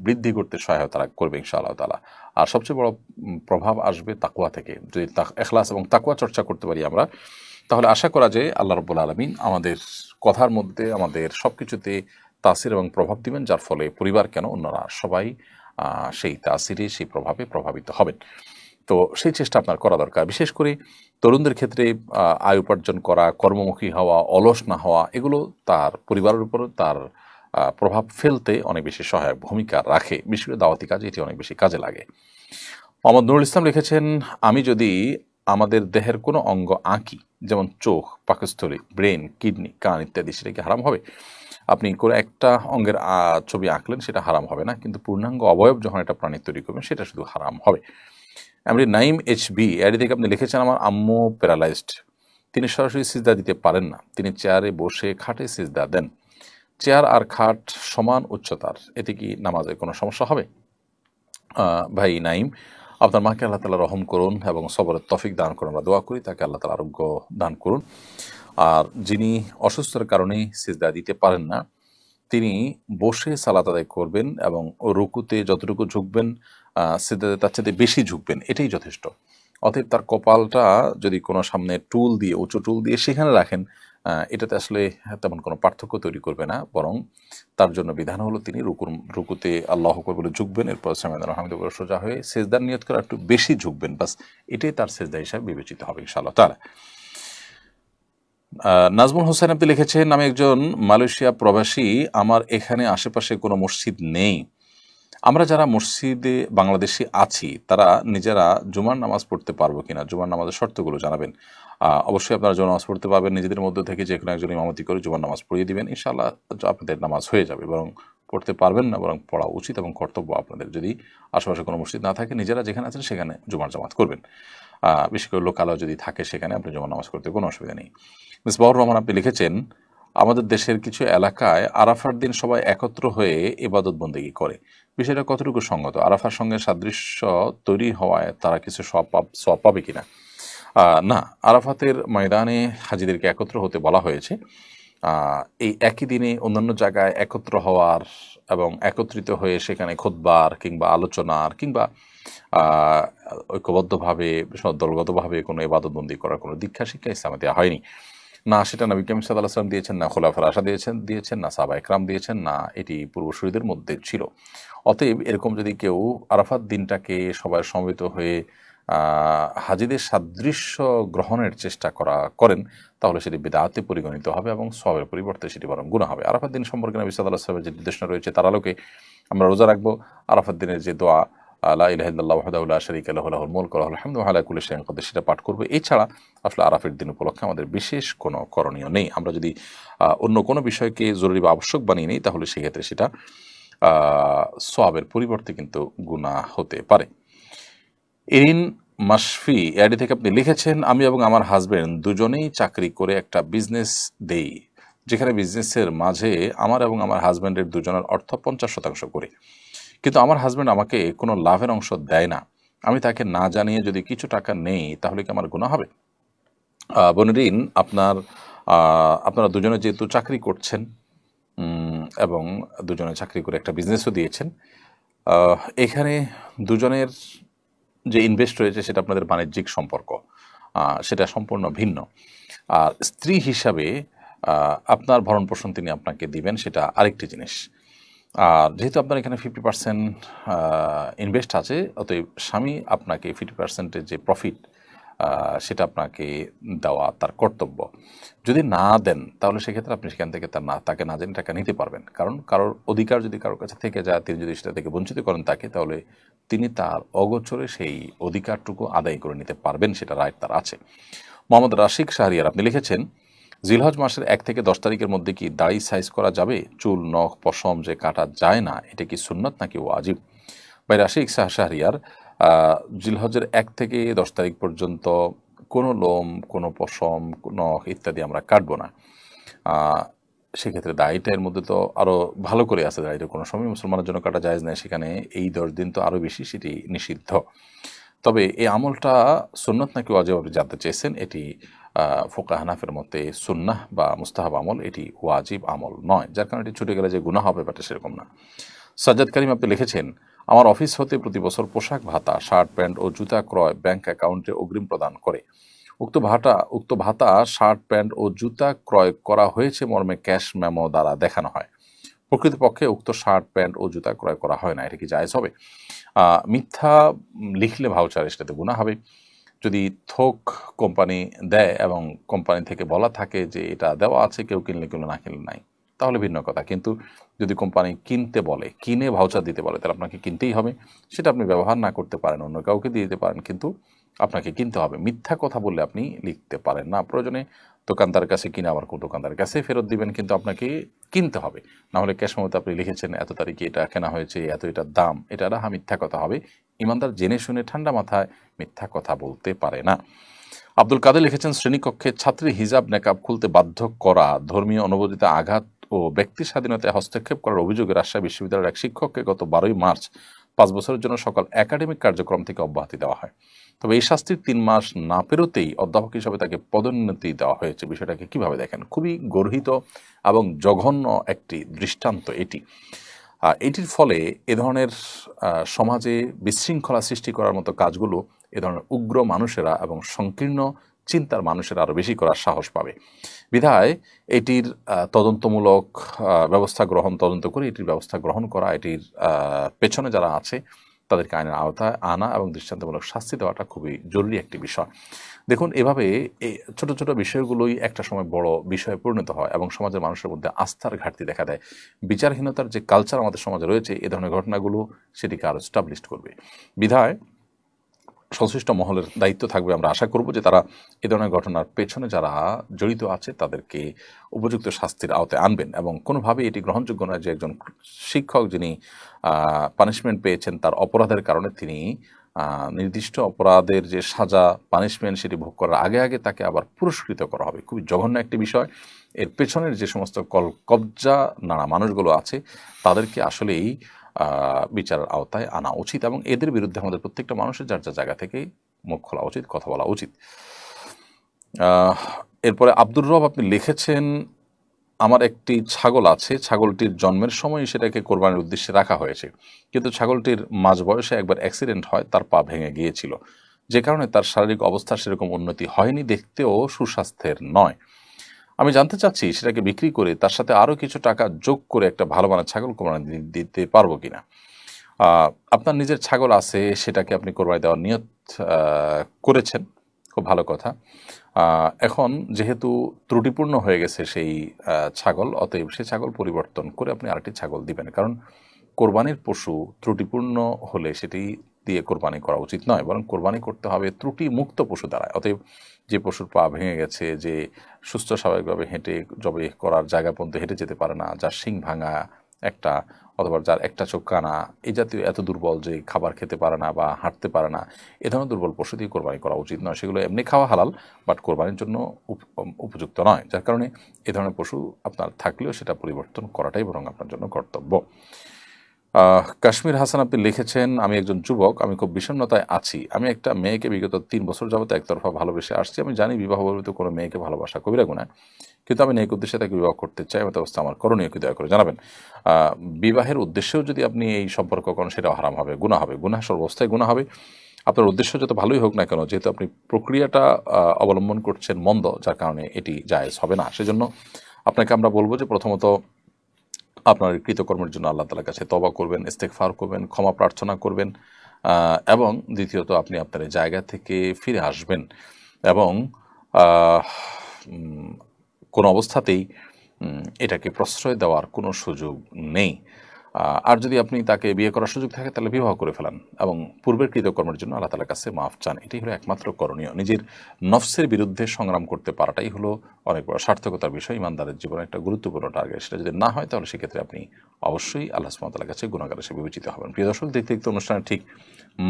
বৃদ্ধি করতে সহায়তা করবে ইনশাআল্লাহ তাআলা। আর সবচেয়ে বড় প্রভাব আসবে তাকওয়া থেকে। যদি ইখলাস এবং তাকওয়া চর্চা করতে পারি আমরা, তাহলে আশা করা যায় আল্লাহ রাব্বুল আলামিন আমাদের কথার মধ্যে, আমাদের সব কিছুতে তাসির এবং প্রভাব দিবেন, যার ফলে পরিবার কেন অন্যরা সবাই সেই তাসিরে, সেই প্রভাবে প্রভাবিত হবেন। তো সেই চেষ্টা আপনার করা দরকার। বিশেষ করে তরুণদের ক্ষেত্রে আয় উপার্জন করা, কর্মমুখী হওয়া, অলস না হওয়া, এগুলো তার পরিবারের উপর তার প্রভাব ফেলতে অনেক বেশি সহায়ক ভূমিকা রাখে। বিশেষ করে দাওয়াতি কাজে এটি অনেক বেশি কাজে লাগে। মোহাম্মদ নুরুল ইসলাম লিখেছেন, আমি যদি আমাদের দেহের কোনো অঙ্গ আঁকি, যেমন চোখ, পাকস্থলী, ব্রেন, কিডনি, কান ইত্যাদি, সেটা কি হারাম হবে? আপনি কোনো একটা অঙ্গের ছবি আঁকলেন, সেটা হারাম হবে না, কিন্তু পূর্ণাঙ্গ অবয়ব যখন একটা প্রাণী তৈরি করবেন সেটা শুধু হারাম হবে। এমনি নাইম এইচবি এডি থেকে আপনি লিখেছেন, আমার আম্মু প্যারালাইজড, তিনি সরাসরি সিজদা দিতে পারেন না, তিনি চেয়ারে বসে খাটে সিজদা দেন। চেয়ার আর খাট সমান উচ্চতার, এতে কি নামাজের কোনো সমস্যা হবে? ভাই নাইম, আপনার মাকে আল্লাহ তাআলা রহম করুন এবং সবরের তৌফিক দান করুন, আমরা দোয়া করি তাকে আল্লাহ তাআলা আরোগ্য দান করুন। আর যিনি অসুস্থতার কারণে সিজদা দিতে পারেন না, তিনি বসে সালাত আদায় করবেন এবং রুকুতে যতটুকু ঝুঁকবেন, সিজদাতে তার চেয়ে বেশি ঝুঁকবেন, এটাই যথেষ্ট। অতএব তার কপালটা যদি কোনো সামনে টুল দিয়ে, উঁচু টুল দিয়ে সেখানে রাখেন, এটাতে আসলে তেমন কোনো পার্থক্য তৈরি করবে না, বরং তার জন্য বিধান হলো তিনি রুকুতে আল্লাহু আকবার বলে ঝুঁকবেন, এরপর সামিআল্লাহু লিমান হামিদাহু বলে সোজা হয়ে সিজদার নিয়ত করে একটু বেশি ঝুঁকবেন, বাস এটাই তার সিজদা হিসাবে বিবেচিত হবে ইনশাআল্লাহ তাআলা। নাজমুল হোসেন আপনি লিখেছেন, আমি একজন মালয়েশিয়া প্রবাসী, আমার এখানে আশেপাশে কোনো মসজিদ নেই। আমরা যারা মসজিদে বাংলাদেশি আছি তারা নিজেরা জুমার নামাজ পড়তে পারবো কিনা? জুমার নামাজের শর্তগুলো জানাবেন। অবশ্যই আপনারা জুমার নামাজ পড়তে পারবেন, নিজেদের মধ্যে থেকে যে কোনো একজন ইমামতি করে জুমার নামাজ পড়িয়ে দিবেন, ইনশাআল্লাহ আপনাদের নামাজ হয়ে যাবে। বরং পড়তে পারবেন না, বরং পড়া উচিত এবং কর্তব্য আপনাদের। যদি আশেপাশে কোনো মসজিদ না থাকে, নিজেরা যেখানে আছেন সেখানে জুমার জামাত করবেন। বিশেষ করে লোকালয় যদি থাকে সেখানে আপনি জুমার নামাজ করতে কোনো অসুবিধা নেই। মিসবাহুর রহমান আপনি লিখেছেন, আমাদের দেশের কিছু এলাকায় আরাফার দিন সবাই একত্র হয়ে ইবাদত বন্দেগী করে, বিষয়টা কতটুকু সঙ্গত? আরাফার সঙ্গে সাদৃশ্য তৈরি হওয়ায় তারা কিছু সওয়াব পাবে কিনা? না, আরাফাতের ময়দানে হাজিদেরকে একত্র হতে বলা হয়েছে। এই একই দিনে অন্যান্য জায়গায় একত্র হওয়ার এবং একত্রিত হয়ে সেখানে খুতবার কিংবা আলোচনার কিংবা ঐক্যবদ্ধভাবে দলগতভাবে কোনো ইবাদতবন্দি করার কোনো দীক্ষা শিক্ষা ইসলামে দেওয়া হয়নি। না সেটা নবী করিম সাল্লাল্লাহু আলাইহি ওয়াসাল্লাম দিয়েছেন, না খোলাফায়ে রাশিদিন দিয়েছেন, না সাহাবায়ে কেরাম দিয়েছেন, না এটি পূর্বসূরীদের মধ্যে ছিল। অতএব এরকম যদি কেউ আরাফাত দিনটাকে সবাই সমবেত হয়ে হাজিদের সাদৃশ্য গ্রহণের চেষ্টা করেন, তাহলে সেটি বিদআতে পরিগণিত হবে এবং সওয়াবের পরিবর্তে সেটি বরং গুনাহ হবে। আরাফাত দিন সম্পর্কে নবী সাল্লাল্লাহু আলাইহি ওয়াসাল্লামের যে নির্দেশনা রয়েছে তার আলোকে আমরা রোজা রাখবো। আরাফাত দিনের যে দোয়া লা ইলাহা ইল্লাল্লাহু ওয়াহদাহু লা শারীকা লাহু লাহুল মুলকু ওয়া লাহুল হামদু ওয়া আলা কুল্লি শাইইন কাদির, সেটা পাঠ করবে। এছাড়া আসলে আরাফের দিন উপলক্ষে আমাদের বিশেষ কোনো করণীয় নেই। আমরা যদি অন্য কোনো বিষয়কে জরুরি বা আবশ্যক বানিয়ে নিই তাহলে সেক্ষেত্রে সেটা সওয়াবের পরিবর্তে কিন্তু গুনাহ হতে পারে। ইরিন মাশফি এআইডি থেকে আপনি লিখেছেন, আমি এবং আমার হাজবেন্ড দুজনেই চাকরি করে একটা বিজনেস দেই, যেখানে বিজনেসের মাঝে আমার এবং আমার হাজবেন্ডের দুজনের অর্থ 50% করে, কিন্তু আমার হাজবেন্ড আমাকে কোনো লাভের অংশ দেয় না। আমি তাকে না জানিয়ে যদি কিছু টাকা নেই তাহলে কি আমার গুনাহ হবে? বনরিন, আপনারা দুজনে যেহেতু চাকরি করছেন এবং দুজনে চাকরি করে একটা বিজনেসও দিয়েছেন, এখানে দুজনের যে ইনভেস্ট রয়েছে সেটা আপনাদের বাণিজ্যিক সম্পর্ক, সেটা সম্পূর্ণ ভিন্ন। আর স্ত্রী হিসাবে আপনার ভরণ পোষণ তিনি আপনাকে দিবেন, সেটা আরেকটি জিনিস। আর যেহেতু আপনার এখানে 50% ইনভেস্ট আছে, অতএব স্বামী আপনাকে 50%-এর যে প্রফিট সেটা আপনাকে দেওয়া তার কর্তব্য। যদি না দেন তাহলে সেক্ষেত্রে আপনি সেখান থেকে তাকে না জেনে টাকা নিতে পারবেন, কারণ কারোর অধিকার যদি কারোর কাছে থেকে যায়, তিনি যদি সেটা থেকে বঞ্চিত করেন তাকে, তাহলে তিনি তার অগোচরে সেই অধিকারটুকু আদায় করে নিতে পারবেন, সেটা রাইট তার আছে। মোহাম্মদ রাশিক শাহরিয়ার আপনি লিখেছেন, জিলহজ মাসের 1 থেকে 10 তারিখের মধ্যে কি দাড়ি সাইজ করা যাবে? চুল, নখ, পশম যে কাটা যায় না, এটা কি সুন্নত নাকি ওয়াজিব? ভাই রাশিক শাহরিয়ার, জিলহজের 1 থেকে 10 তারিখ পর্যন্ত কোনো লোম, কোনো পশম, নখ ইত্যাদি আমরা কাটবো না। সেক্ষেত্রে দাড়িটা এর মধ্যে তো আরও ভালো করে আছে, দাড়িটা কোনো সময় মুসলমানের জন্য কাটা জায়েজ নেই, সেখানে এই 10 দিন তো আরও বেশি সেটি নিষিদ্ধ। তবে এই আমলটা সুন্নত নাকি ওয়াজিব আপনি জানতে চেয়েছেন, এটি ফোকাহ হানাফের মতে সুন্নাহ বা মুস্তাহাব আমল, এটি ওয়াজিব আমল নয়, যার কারণে এটি ছুটে গেলে যে গুনাহ হবে ব্যাপারটা সেরকম না। সাজ্জাদ করিম আপনি লিখেছেন, আমার অফিস হতে প্রতি বছর পোশাক ভাতা, শার্ট, প্যান্ট ও জুতা ক্রয় ব্যাংক অ্যাকাউন্টে অগ্রিম প্রদান করে। উক্ত ভাতা শার্ট, প্যান্ট ও জুতা ক্রয় করা হয়েছে মর্মে ক্যাশ মেমো দ্বারা দেখানো হয়। প্রকৃতপক্ষে উক্ত শার্ট, প্যান্ট ও জুতা ক্রয় করা হয় না, এটা কি জায়েজ হবে? মিথ্যা লিখলে ভাউচার, সেটাতে গুনাহ হবে। যদি থোক কোম্পানি দেয় এবং কোম্পানি থেকে বলা থাকে যে এটা দেওয়া আছে, কেউ কিনলে কিনলে, না কিনলে নাই, তাহলে ভিন্ন কথা। কিন্তু যদি কোম্পানি কিনতে বলে, কিনে ভাউচার দিতে বলে, তাহলে আপনাকে কিনতেই হবে। সেটা আপনি ব্যবহার না করতে পারেন, অন্য কাউকে দিয়ে দিতে পারেন, কিন্তু আপনাকে কিনতে হবে। মিথ্যা কথা বললে আপনি লিখতে পারেন না। প্রয়োজনে দোকানদারের কাছে কিনে আবার দোকানদারের কাছে ফেরত দিবেন, কিন্তু আপনাকে কিনতে হবে। না হলে ক্যাশ মেমোতে আপনি লিখেছেন এত তারিখে এটা কেনা হয়েছে, এত এটার দাম, এটা মিথ্যা কথা হবে। ইমানদার জেনে শুনে ঠান্ডা মাথায় মিথ্যা কথা বলতে পারে না। আব্দুল কাদের লিখেছেন, শ্রেণীকক্ষে ছাত্রী হিজাব নেকাব খুলতে বাধ্য করা, ধর্মীয় অনুভূতিতে আঘাত ও ব্যক্তি স্বাধীনতায় হস্তক্ষেপ করার অভিযোগে রাজশাহী বিশ্ববিদ্যালয়ের এক শিক্ষককে গত 12 মার্চ 5 বছরের জন্য সকল একাডেমিক কার্যক্রম থেকে অব্যাহতি দেওয়া হয়। তবে এই শাস্তির 3 মাস না পেরোতেই অধ্যাপক হিসাবে তাকে পদোন্নতি দেওয়া হয়েছে। বিষয়টাকে কিভাবে দেখেন? খুবই গর্হিত এবং জঘন্য একটি দৃষ্টান্ত এটি। এটির ফলে এ ধরনের সমাজে বিশৃঙ্খলা সৃষ্টি করার মতো কাজগুলো এ ধরনের উগ্র মানুষেরা এবং সংকীর্ণ চিন্তার মানুষেরা আরও বেশি করার সাহস পাবে। বিধায় এটির তদন্তমূলক তদন্ত করে এটির ব্যবস্থা গ্রহণ করা, এটির পেছনে যারা আছে তাদেরকে আইনের আওতায় আনা এবং দৃষ্টান্তমূলক শাস্তি দেওয়াটা খুবই জরুরি একটি বিষয়। দেখুন, এভাবে ছোট ছোট বিষয়গুলোই একটা সময় বড় বিষয়ে পরিণত হয় এবং সমাজের মানুষের মধ্যে আস্থার ঘাটতি দেখা দেয়। বিচারহীনতার যে কালচার আমাদের সমাজে রয়েছে, এ ধরনের ঘটনাগুলো সেটিকে আরও স্টাবলিশ করবে। বিধায় সংশ্লিষ্ট মহলের দায়িত্ব থাকবে, আমরা আশা করব যে তারা এ ধরনের ঘটনার পেছনে যারা জড়িত আছে তাদেরকে উপযুক্ত শাস্তির আওতায় আনবেন এবং কোনোভাবে এটি গ্রহণযোগ্য নয় যে একজন শিক্ষক যিনি পানিশমেন্ট পেয়েছেন তার অপরাধের কারণে তিনি নির্দিষ্ট অপরাধের যে সাজা, পানিশমেন্ট সেটি ভোগ করার আগে আগে তাকে আবার পুরস্কৃত করা হবে। খুবই জঘন্য একটি বিষয়। এর পেছনের যে সমস্ত কবজা নানা মানুষগুলো আছে তাদেরকে আসলেই বিচারের আওতায় আনা উচিত এবং এদের বিরুদ্ধে আমাদের প্রত্যেকটা মানুষের যার যার জায়গা থেকে মুখ খোলা উচিত, কথা বলা উচিত। এরপরে আব্দুর রব আপনি লিখেছেন, আমার একটি ছাগল আছে, ছাগলটির জন্মের সময় সেটাকে কোরবানির উদ্দেশ্যে রাখা হয়েছে, কিন্তু ছাগলটির মাঝ বয়সে একবার অ্যাক্সিডেন্ট হয়, তার পা ভেঙে গিয়েছিল, যে কারণে তার শারীরিক অবস্থা সেরকম উন্নতি হয়নি, দেখতেও সুস্বাস্থ্যের নয়। আমি জানতে চাচ্ছি সেটাকে বিক্রি করে তার সাথে আরও কিছু টাকা যোগ করে একটা ভালো মানের ছাগল কোরবানি দিতে পারবো কিনা। আপনার নিজের ছাগল আছে, সেটাকে আপনি কোরবানি দেওয়ার নিয়ত করেছেন, খুব ভালো কথা। এখন যেহেতু ত্রুটিপূর্ণ হয়ে গেছে সেই ছাগল, অতএব সেই ছাগল পরিবর্তন করে আপনি আরেকটি ছাগল দিবেন, কারণ কোরবানির পশু ত্রুটিপূর্ণ হলে সেটি দিয়ে কোরবানি করা উচিত নয়, বরং কোরবানি করতে হবে ত্রুটি মুক্ত পশু দ্বারা। অতএব যে পশুর পা ভেঙে গেছে, যে সুস্থ স্বাভাবিকভাবে হেঁটে জবে করার জায়গা পর্যন্ত হেঁটে যেতে পারে না, যার শিং ভাঙা একটা, অথবা যার একটা চোখ কানা, এই জাতীয় এত দুর্বল যে খাবার খেতে পারে না বা হাঁটতে পারে না, এ ধরনের দুর্বল পশু দিয়ে কোরবানি করা উচিত নয়। সেগুলো এমনি খাওয়া হালাল, বাট কোরবানির জন্য উপযুক্ত নয়। যার কারণে এ ধরনের পশু আপনার থাকলেও সেটা পরিবর্তন করাটাই বরং আপনার জন্য কর্তব্য। কাশ্মীর হাসান আপনি লিখেছেন, আমি একজন যুবক, আমি খুব বিষণ্ণতায় আছি। আমি একটা মেয়েকে বিগত 3 বছর যাবত একতরফা ভালোবেসে আসছি। আমি জানি বিবাহ বহির্ভূত কোনো মেয়েকে ভালোবাসা কবিরা গুনাহ, কিন্তু আমি নেক উদ্দেশ্যে তাকে বিবাহ করতে চাই। এমত অবস্থা আমার করণীয় কি, দয়া করে জানাবেন। বিবাহের উদ্দেশ্যেও যদি আপনি এই সম্পর্ক করেন সেটাও হারাম হবে, গুনাহ হবে, গুনাহ সর্বাবস্থায় গুনাহ হবে। আপনার উদ্দেশ্য যত ভালোই হোক না কেন, যেহেতু আপনি প্রক্রিয়াটা অবলম্বন করছেন মন্দ, যার কারণে এটি জায়েজ হবে না। সেজন্য আপনাকে আমরা বলবো যে প্রথমত আপনার কৃতকর্মের জন্য আল্লাহ তাআলার কাছে তওবা করবেন, ইস্তেগফার করবেন, ক্ষমা প্রার্থনা করবেন, এবং দ্বিতীয়ত আপনি আপনার জায়গা থেকে ফিরে আসবেন এবং কোনো অবস্থাতেই এটাকে প্রশ্রয় দেওয়ার কোনো সুযোগ নেই। আর যদি আপনি তাকে বিয়ে করার সুযোগ থাকে তাহলে বিবাহ করে ফেলান এবং পূর্বের কৃতকর্মের জন্য আল্লাহ তাআলার কাছে মাফ চান। এটাই হলো একমাত্র করণীয়। নিজের নফসের বিরুদ্ধে সংগ্রাম করতে পারাটাই হলো অনেক বড় সার্থকতার বিষয়, ইমানদারের জীবনে একটা গুরুত্বপূর্ণ টার্গেট। সেটা যদি না হয় তাহলে সেক্ষেত্রে আপনি অবশ্যই আল্লাহ সুবহানাহু ওয়া তাআলার কাছে গুনাহগার হিসেবে বিবেচিত হবেন। প্রিয় দর্শক, দেখতে দেখতে অনুষ্ঠানের ঠিক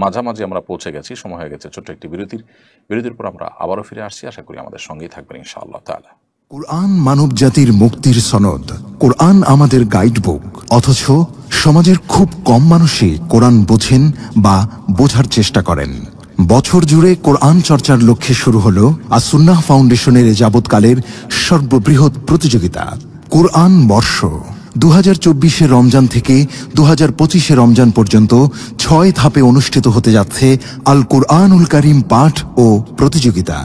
মাঝামাঝি আমরা পৌঁছে গেছি, সময় হয়ে গেছে ছোট্ট একটি বিরতির পর আমরা আবারও ফিরে আসছি। আশা করি আমাদের সঙ্গেই থাকবেন ইনশাআল্লাহ তাআলা। কোরআন মানব জাতির মুক্তির সনদ, কোরআন আমাদের গাইডবুক। অথচ সমাজের খুব কম মানুষই কোরআন বোঝেন বা বোঝার চেষ্টা করেন। বছর জুড়ে কোরআন চর্চার লক্ষ্যে শুরু হলো আস-সুন্নাহ ফাউন্ডেশনের যাবৎকালের সর্ববৃহৎ প্রতিযোগিতা কোরআন বর্ষ। 2024 রমজান থেকে 2025 রমজান পর্যন্ত 6 ধাপে অনুষ্ঠিত হতে যাচ্ছে আল কোরআনুল কারীম পাঠ ও প্রতিযোগিতা।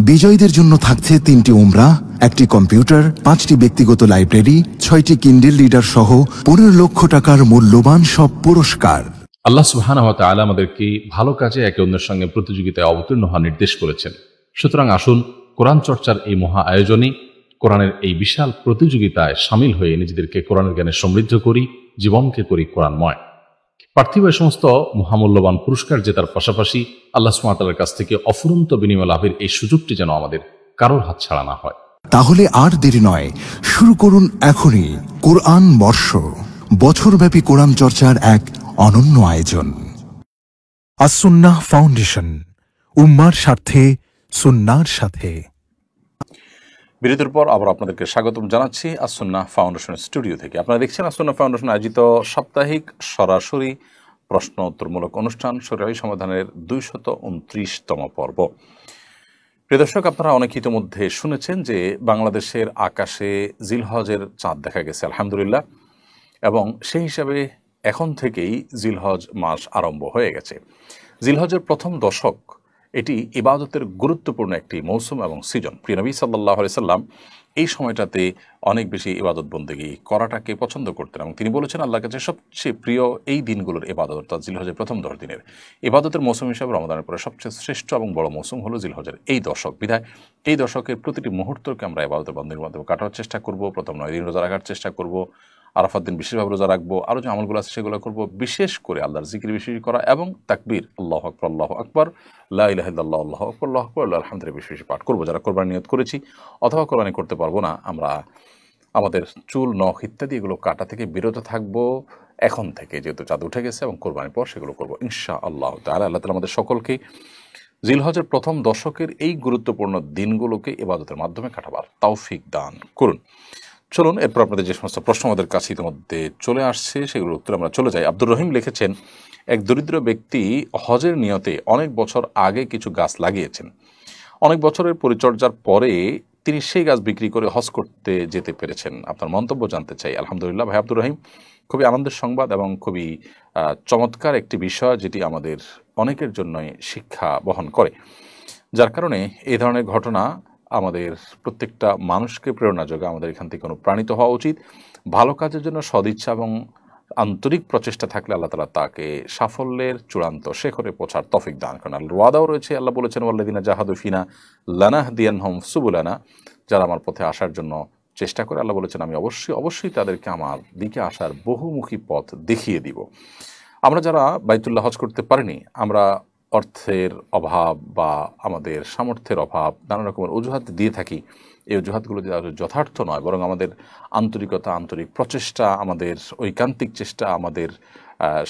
বিজয়ীদের জন্য থাকছে 3টি উমরা, 1টি কম্পিউটার, 5টি ব্যক্তিগত লাইব্রেরি, 6টি কিন্ডেল রিডার সহ 15 লক্ষ টাকার মূল্যবান সব পুরস্কার। আল্লাহ সুবহানাহু ওয়া তাআলা আমাদেরকে ভালো কাজে একে অন্যের সঙ্গে প্রতিযোগিতায় অবতীর্ণ হওয়ার নির্দেশ করেছেন। সুতরাং আসুন কোরআন চর্চার এই মহা আয়োজনে, কোরআনের এই বিশাল প্রতিযোগিতায় সামিল হয়ে নিজেদেরকে কোরআনের জ্ঞানে সমৃদ্ধ করি, জীবনকে করি কোরআনময়। পার্থিব এই সমস্ত মহামূল্যবান পুরস্কার জেতার পাশাপাশি আল্লাহ সুবহানাহু ওয়া তাআলার কাছ থেকে অফুরন্ত বিনিময় লাভের এই সুযোগটি যেন আমাদের কারোর হাতছাড়া না হয়। তাহলে আর দেরি নয়, শুরু করুন এখনই কোরআন বর্ষ, বছরব্যাপী কোরআন চর্চার এক অনন্য আয়োজন। আস-সুন্নাহ ফাউন্ডেশন, উম্মার স্বার্থে, সুন্নাহর সাথে। বিরতির পর আবার আপনাদেরকে স্বাগতম জানাচ্ছি আস-সুন্নাহ ফাউন্ডেশন স্টুডিও থেকে। আপনারা দেখছেন আস-সুন্নাহ ফাউন্ডেশন আয়োজিত সাপ্তাহিক সরাসরি প্রশ্ন উত্তরমূলক অনুষ্ঠান শরীয়ী সমাধানের 229তম পর্ব। প্রিয় দর্শক, আপনারা অনেক ইতিমধ্যে শুনেছেন যে বাংলাদেশের আকাশে জিলহজের চাঁদ দেখা গেছে আলহামদুলিল্লাহ, এবং সেই হিসাবে এখন থেকেই জিলহজ মাস আরম্ভ হয়ে গেছে। জিলহজের প্রথম দশক এটি ইবাদতের গুরুত্বপূর্ণ একটি মৌসুম এবং সিজন। প্রিয় নবী সাল্লাল্লাহু আলাইহি সাল্লাম এই সময়টাতে অনেক বেশি ইবাদত বন্দেগী করাটাকে পছন্দ করতেন এবং তিনি বলেছেন আল্লাহর কাছে সবচেয়ে প্রিয় এই দিনগুলোর ইবাদত, অর্থাৎ জিলহজের প্রথম 10 দিনের ইবাদতের মৌসুম হিসাবে রমজানের পরে সবচেয়ে শ্রেষ্ঠ এবং বড় মৌসুম হলো জিলহজের এই দশক। বিধায় এই দশকের প্রতিটি মুহূর্তকে আমরা ইবাদতের বন্দেগীর মাধ্যমে কাটানোর চেষ্টা করব। প্রথম 9 দিন রোজা রাখার চেষ্টা করব, আরাফাত দিন বিশেষভাবে রোজা রাখবো, আরও যে আমলগুলো আছে সেগুলো করবো, বিশেষ করে আল্লাহর জিকির বেশি করা এবং তাকবীর আল্লাহু আকবার আল্লাহু আকবার, লা ইলাহা ইল্লাল্লাহ আল্লাহু আকবার আল্লাহু আকবার, আলহামদুলিল্লাহ বেশি বেশি পাঠ করবো। যারা কোরবানি নিয়ত করেছি অথবা কোরবানি করতে পারবো না, আমরা আমাদের চুল, নখ ইত্যাদি এগুলো কাটা থেকে বিরত থাকবো এখন থেকে, যেহেতু চাঁদ উঠে গেছে, এবং কোরবানির পর সেগুলো করবো ইনশাআল্লাহ তাআলা। আল্লাহ তাআলা আমাদের সকলকে জিলহজের প্রথম দশকের এই গুরুত্বপূর্ণ দিনগুলোকে ইবাদতের মাধ্যমে কাটাবার তৌফিক দান করুন। চলুন এরপর আপনাদের যে সমস্ত প্রশ্ন আমাদের কাছে ইতিমধ্যে চলে আসছে সেগুলোর উত্তরে আমরা চলে যাই। আব্দুর রহিম লিখেছেন, এক দরিদ্র ব্যক্তি হজের নিয়তে অনেক বছর আগে কিছু গাছ লাগিয়েছেন। অনেক বছরের পরিচর্যার পরে তিনি সেই গাছ বিক্রি করে হজ করতে যেতে পেরেছেন। আপনার মন্তব্য জানতে চাই। আলহামদুলিল্লাহ ভাই আব্দুর রহিম, খুবই আনন্দের সংবাদ এবং খুবই চমৎকার একটি বিষয়, যেটি আমাদের অনেকের জন্যই শিক্ষা বহন করে, যার কারণে এই ধরনের ঘটনা আমাদের প্রত্যেকটা মানুষকে প্রেরণা যোগায়। আমাদের এখান থেকে অনুপ্রাণিত হওয়া উচিত। ভালো কাজের জন্য সদিচ্ছা এবং আন্তরিক প্রচেষ্টা থাকলে আল্লাহ তাআলা তাকে সাফল্যের চূড়ান্ত শিখরে পৌঁছার তৌফিক দান করেন। আল্লাহর ওয়াদাও রয়েছে, আল্লাহ বলেছেন ওয়াল্লাযিনা জাহাদু ফিনা লানাহদিয়ানহুম সুবুলানা, যারা আমার পথে আসার জন্য চেষ্টা করে, আল্লাহ বলেছেন আমি অবশ্যই তাদেরকে আমার দিকে আসার বহুমুখী পথ দেখিয়ে দিব। আমরা যারা বাইতুল্লাহ হজ করতে পারিনি, আমরা অর্থের অভাব বা আমাদের সামর্থ্যের অভাব নানা রকমের অজুহাত দিয়ে থাকি। এই অজুহাতগুলো যে যথার্থ নয়, বরং আমাদের আন্তরিকতা, আন্তরিক প্রচেষ্টা, আমাদের ঐকান্তিক চেষ্টা, আমাদের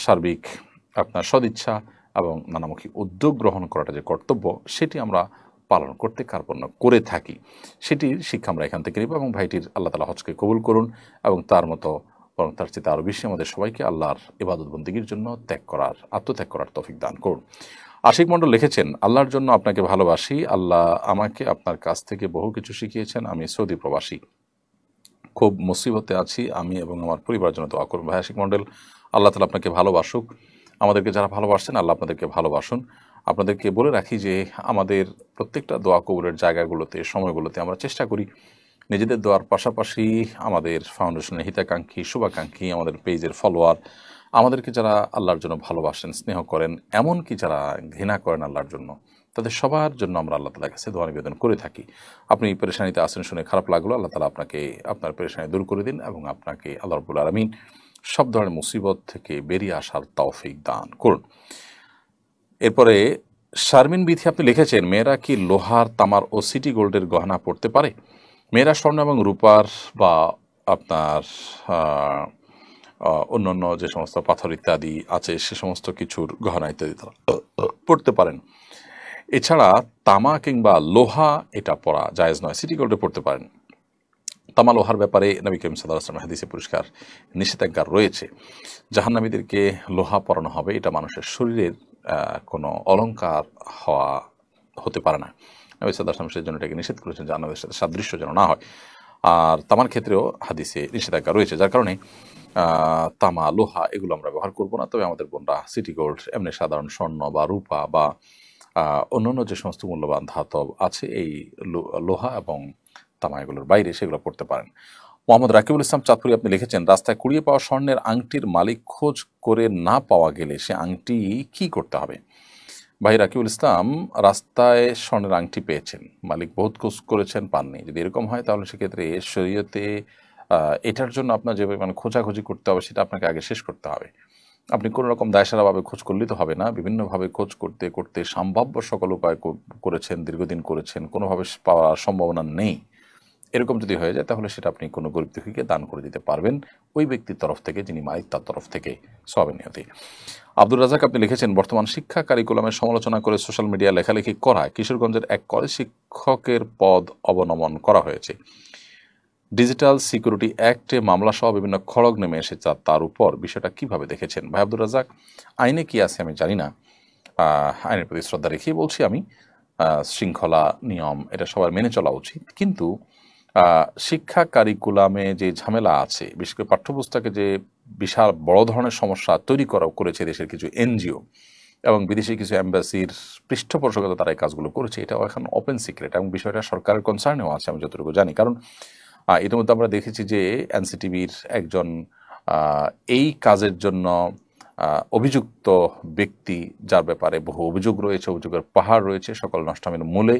সার্বিক আপনার সদিচ্ছা এবং নানামুখী উদ্যোগ গ্রহণ করাটা যে কর্তব্য, সেটি আমরা পালন করতে কার্পণ্য করে থাকি। সেটির শিক্ষা আমরা এখান থেকে নিব এবং ভাইটির আল্লাহ তাআলা হজকে কবুল করুন এবং তার মতো বরং তার চেয়ে আরও বেশি আমাদের সবাইকে আল্লাহর ইবাদত বন্দেগীর জন্য আত্মত্যাগ করার তৌফিক দান করুন। আশিক মণ্ডল লিখেছেন, আল্লাহর জন্য আপনাকে ভালোবাসি, আল্লাহ আমাকে আপনার কাছ থেকে বহু কিছু শিখিয়েছেন। আমি সৌদি প্রবাসী, খুব মুসিবতে আছি, আমি এবং আমার পরিবারের জন্য দোয়া করুন। ভাই আশিক মণ্ডল, আল্লাহ তাআলা আপনাকে ভালোবাসুক, আমাদেরকে যারা ভালোবাসছেন আল্লাহ আপনাদেরকে ভালোবাসুন। আপনাদেরকে বলে রাখি যে আমাদের প্রত্যেকটা দোয়া কবুলের জায়গাগুলোতে, সময়গুলোতে আমরা চেষ্টা করি নিজেদের দোয়ার পাশাপাশি আমাদের ফাউন্ডেশনের হিতাকাঙ্ক্ষী, শুভাকাঙ্ক্ষী, আমাদের পেজের ফলোয়ার, আমাদেরকে যারা আল্লাহর জন্য ভালোবাসেন, স্নেহ করেন, এমনকি যারা ঘৃণা করেন আল্লাহর জন্য, তাদের সবার জন্য আমরা আল্লাহ তাআলার কাছে দোয়া নিবেদন করে থাকি। আপনি পেরেশানিতে আছেন শুনে খারাপ লাগলো, আল্লাহ তাআলা আপনাকে আপনার পেরেশানি দূর করে দিন এবং আপনাকে আল্লাহ রাব্বুল আলামিন সব ধরনের মুসিবত থেকে বেরিয়ে আসার তৌফিক দান করুন। এরপরে শারমিন বিথি আপনি লিখেছেন, মেয়েরা কি লোহার, তামার ও সিটি গোল্ডের গহনা পড়তে পারে? মেয়েরা স্বর্ণ এবং রূপার বা আপনার অন্যান্য যে সমস্ত পাথর ইত্যাদি আছে সে সমস্ত কিছুর গহনা ইত্যাদি তারা পড়তে পারেন। এছাড়া তামা কিংবা লোহা এটা পরা জায়েজ নয়। সিটি গোল্ডে পড়তে পারেন। তামা লোহার ব্যাপারে নবী করিম সাল্লাল্লাহু আলাইহি ওয়াসাল্লাম হাদিসে পরিষ্কার নিষেধাজ্ঞা রয়েছে। জাহান্নামীদেরকে লোহা পরানো হবে, এটা মানুষের শরীরের কোনো অলংকার হতে পারে না। নবী সাল্লাল্লাহু আলাইহি ওয়াসাল্লাম সেজন্য এটাকে নিষেধ করেছেন, জান্নাতের সাথে সাদৃশ্য যেন না হয়। আর তামার ক্ষেত্রেও হাদিসে নিষেধাজ্ঞা রয়েছে, যার কারণে তামা, লোহা এগুলো আমরা ব্যবহার করব না। তবে আমাদের বোনরা সিটি গোল্ড, এমনি সাধারণ স্বর্ণ বা রূপা বা অন্যান্য যে সমস্ত মূল্যবান ধাতব আছে, এই লোহা এবং তামা এগুলোর বাইরে সেগুলো পড়তে পারেন। মোহাম্মদ রাকিবুল ইসলাম চাঁদপুরি আপনি লিখেছেন, রাস্তায় কুড়িয়ে পাওয়া স্বর্ণের আংটির মালিক খোঁজ করে না পাওয়া গেলে সে আংটি কি করতে হবে? ভাই রাকিবুল ইসলাম, রাস্তায় স্বর্ণের আংটি পেয়েছেন, মালিক বহুত খোঁজ করেছেন, পাননি। যদি এরকম হয় তাহলে সেক্ষেত্রে শরীয়তে এটার জন্য আপনার যে মানে খোঁজাখুঁজি করতে হবে সেটা আপনাকে আগে শেষ করতে হবে। আপনি কোনো রকম দায়সারাভাবে খোঁজ করলেই তো হবে না। বিভিন্নভাবে খোঁজ করতে করতে সম্ভাব্য সকল উপায় করেছেন, দীর্ঘদিন করেছেন, কোনোভাবে পাওয়ার সম্ভাবনা নেই। এরকম যদি হয়ে যায় তাহলে সেটা আপনি কোনো গরিব দুঃখীকে দান করে দিতে পারবেন, ওই ব্যক্তির তরফ থেকে যিনি মালিক তার তরফ থেকে, সওয়াবের নিয়তে। আব্দুর রাজাক আপনি লিখেছেন, বর্তমান শিক্ষা কারিকুলামের সমালোচনা করে সোশ্যাল মিডিয়া লেখালেখি করায় কিশোরগঞ্জের এক কলেজ শিক্ষকের পদ অবনমন করা হয়েছে। ডিজিটাল সিকিউরিটি অ্যাক্টে মামলা সহ বিভিন্ন খড়গ নেমে এসেছে তার উপর, বিষয়টা কিভাবে দেখেছেন? ভাই আব্দুর রাজাক, আইনে কি আছে আমি জানি না, আইনের প্রতি শ্রদ্ধা রেখেই বলছি আমি, শৃঙ্খলা নিয়ম এটা সবার মেনে চলা উচিত। কিন্তু শিক্ষা কারিকুলামে যে ঝামেলা আছে, বিশেষ করে পাঠ্যপুস্তকে যে বিশাল বড় ধরনের সমস্যা তৈরি করেছে দেশের কিছু এনজিও এবং বিদেশি কিছু অ্যাম্বাসির পৃষ্ঠপোষকতা তারা এই কাজগুলো করেছে, এটাও এখন ওপেন সিক্রেট এবং বিষয়টা সরকারের কনসার্নেও আছে আমি যতটুকু জানি। কারণ ইতিমধ্যে আমরা দেখেছি যে এনসিটিভির একজন এই কাজের জন্য অভিযুক্ত ব্যক্তি, যার ব্যাপারে বহু অভিযোগ রয়েছে, অভিযোগের পাহাড় রয়েছে, সকল নষ্টামির মূলে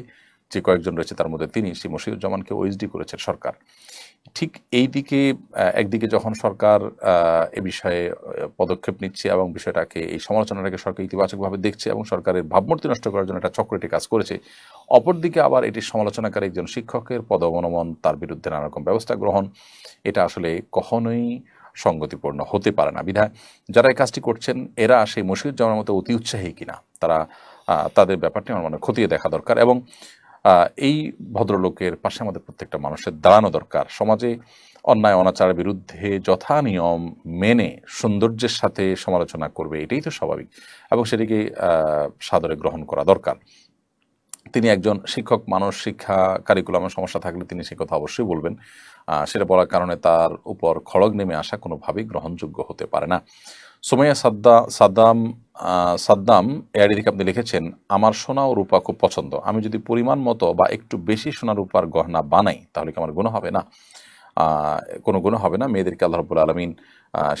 যে কয়েকজন রয়েছে তার মধ্যে তিনি শ্রী মশিউজ্জামানকে ওএসডি করেছেন সরকার। ঠিক এই দিকে একদিকে যখন সরকার এ বিষয়ে পদক্ষেপ নিচ্ছে এবং বিষয়টাকে, এই সমালোচনাটাকে সরকার ইতিবাচকভাবে দেখছে এবং সরকারের ভাবমূর্তি নষ্ট করার জন্য একটা চক্রটি কাজ করেছে, অপরদিকে আবার এটি সমালোচনাকারী একজন শিক্ষকের পদ অবনমন, তার বিরুদ্ধে নানা রকম ব্যবস্থা গ্রহণ, এটা আসলে কখনোই সঙ্গতিপূর্ণ হতে পারে না। বিধায় যারা এই কাজটি করছেন এরা সেই মশিউজ্জামানের মতো অতি উৎসাহী কিনা, তাদের ব্যাপারটি আমার মনে খতিয়ে দেখা দরকার এবং এই ভদ্রলোকের পাশে আমাদের প্রত্যেকটা মানুষের দাঁড়ানো দরকার। সমাজে অন্যায় অনাচারের বিরুদ্ধে যথা নিয়ম মেনে সৌন্দর্যের সাথে সমালোচনা করবে, এটাই তো স্বাভাবিক এবং সেটিকে সাদরে গ্রহণ করা দরকার। তিনি একজন শিক্ষক মানুষ, শিক্ষা কারিকুলামের সমস্যা থাকলে তিনি সে কথা অবশ্যই বলবেন। সেটা বলার কারণে তার উপর খড়গ নেমে আসা কোনোভাবেই গ্রহণযোগ্য হতে পারে না। সোমাইয়া সাদ্দাম এআইডি থেকে আপনি লিখেছেন, আমার সোনা ও রূপা খুব পছন্দ, আমি যদি পরিমাণ মতো বা একটু বেশি সোনা রূপার গহনা বানাই তাহলে কি আমার গুনাহ হবে না? কোনো গুনাহ হবে না। মেয়েদেরকে আল্লাহ রাব্বুল আলামিন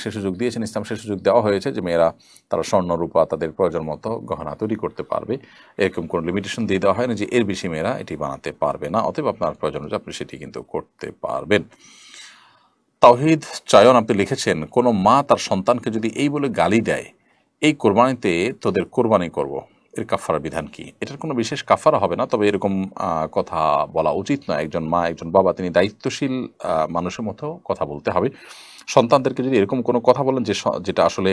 সে সুযোগ দিয়েছেন, ইসলাম সে সুযোগ দেওয়া হয়েছে যে মেয়েরা তারা স্বর্ণ রূপা তাদের প্রয়োজন মতো গহনা তৈরি করতে পারবে। এরকম কোনো লিমিটেশন দিয়ে দেওয়া হয় না যে এর বেশি মেয়েরা এটি বানাতে পারবে না, অতএব আপনার প্রয়োজন হচ্ছে আপনি সেটি কিন্তু করতে পারবেন। তাওহীদ চায়ন আপনি লিখেছেন, কোনো মা তার সন্তানকে যদি এই বলে গালি দেয় এই কোরবানিতে তোদের কোরবানি করব, এর কাফারার বিধান কি? এটার কোনো বিশেষ কাফারা হবে না, তবে এরকম কথা বলা উচিত নয়। একজন মা, একজন বাবা, তিনি দায়িত্বশীল মানুষের মতো কথা বলতে হবে। সন্তানদেরকে যদি এরকম কোনো কথা বলেন যেটা আসলে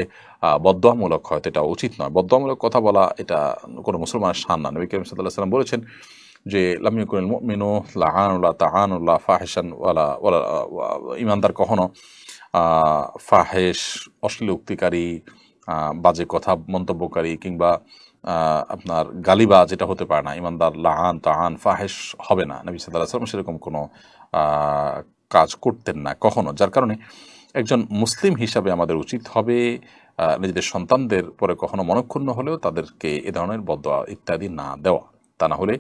বদদোয়ামূলক হয়, এটা উচিত নয়। বদদোয়ামূলক কথা বলা এটা কোনো মুসলমানের শান না। নবী করিম সাল্লাল্লাহু আলাইহি ওয়াসাল্লাম বলেছেন যে লাম ইয়াকুনিল মুমিনু লাআনুল্লাহ তাআনুল্লাহ ফাহিশান ওয়ালা ওয়ালা ঈমানদার কখনো ফাহেশ, অশ্লীল উক্তিকারী, বাজে কথা মন্তব্যকারী কিংবা আপনার গালিবাজ যেটা হতে পারে না। ইমানদার লাআন তাআন ফাহেশ হবে না। নবী সাল্লাল্লাহু আলাইহি ওয়াসাল্লাম সেরকম কোনো কাজ করতেন না কখনো। যার কারণে একজন মুসলিম হিসাবে আমাদের উচিত হবে নিজেদের সন্তানদের পরে কখনো মনক্ষুণ্ণ হলেও তাদেরকে এ ধরনের বদদোয়া ইত্যাদি না দেওয়া। তা না হলে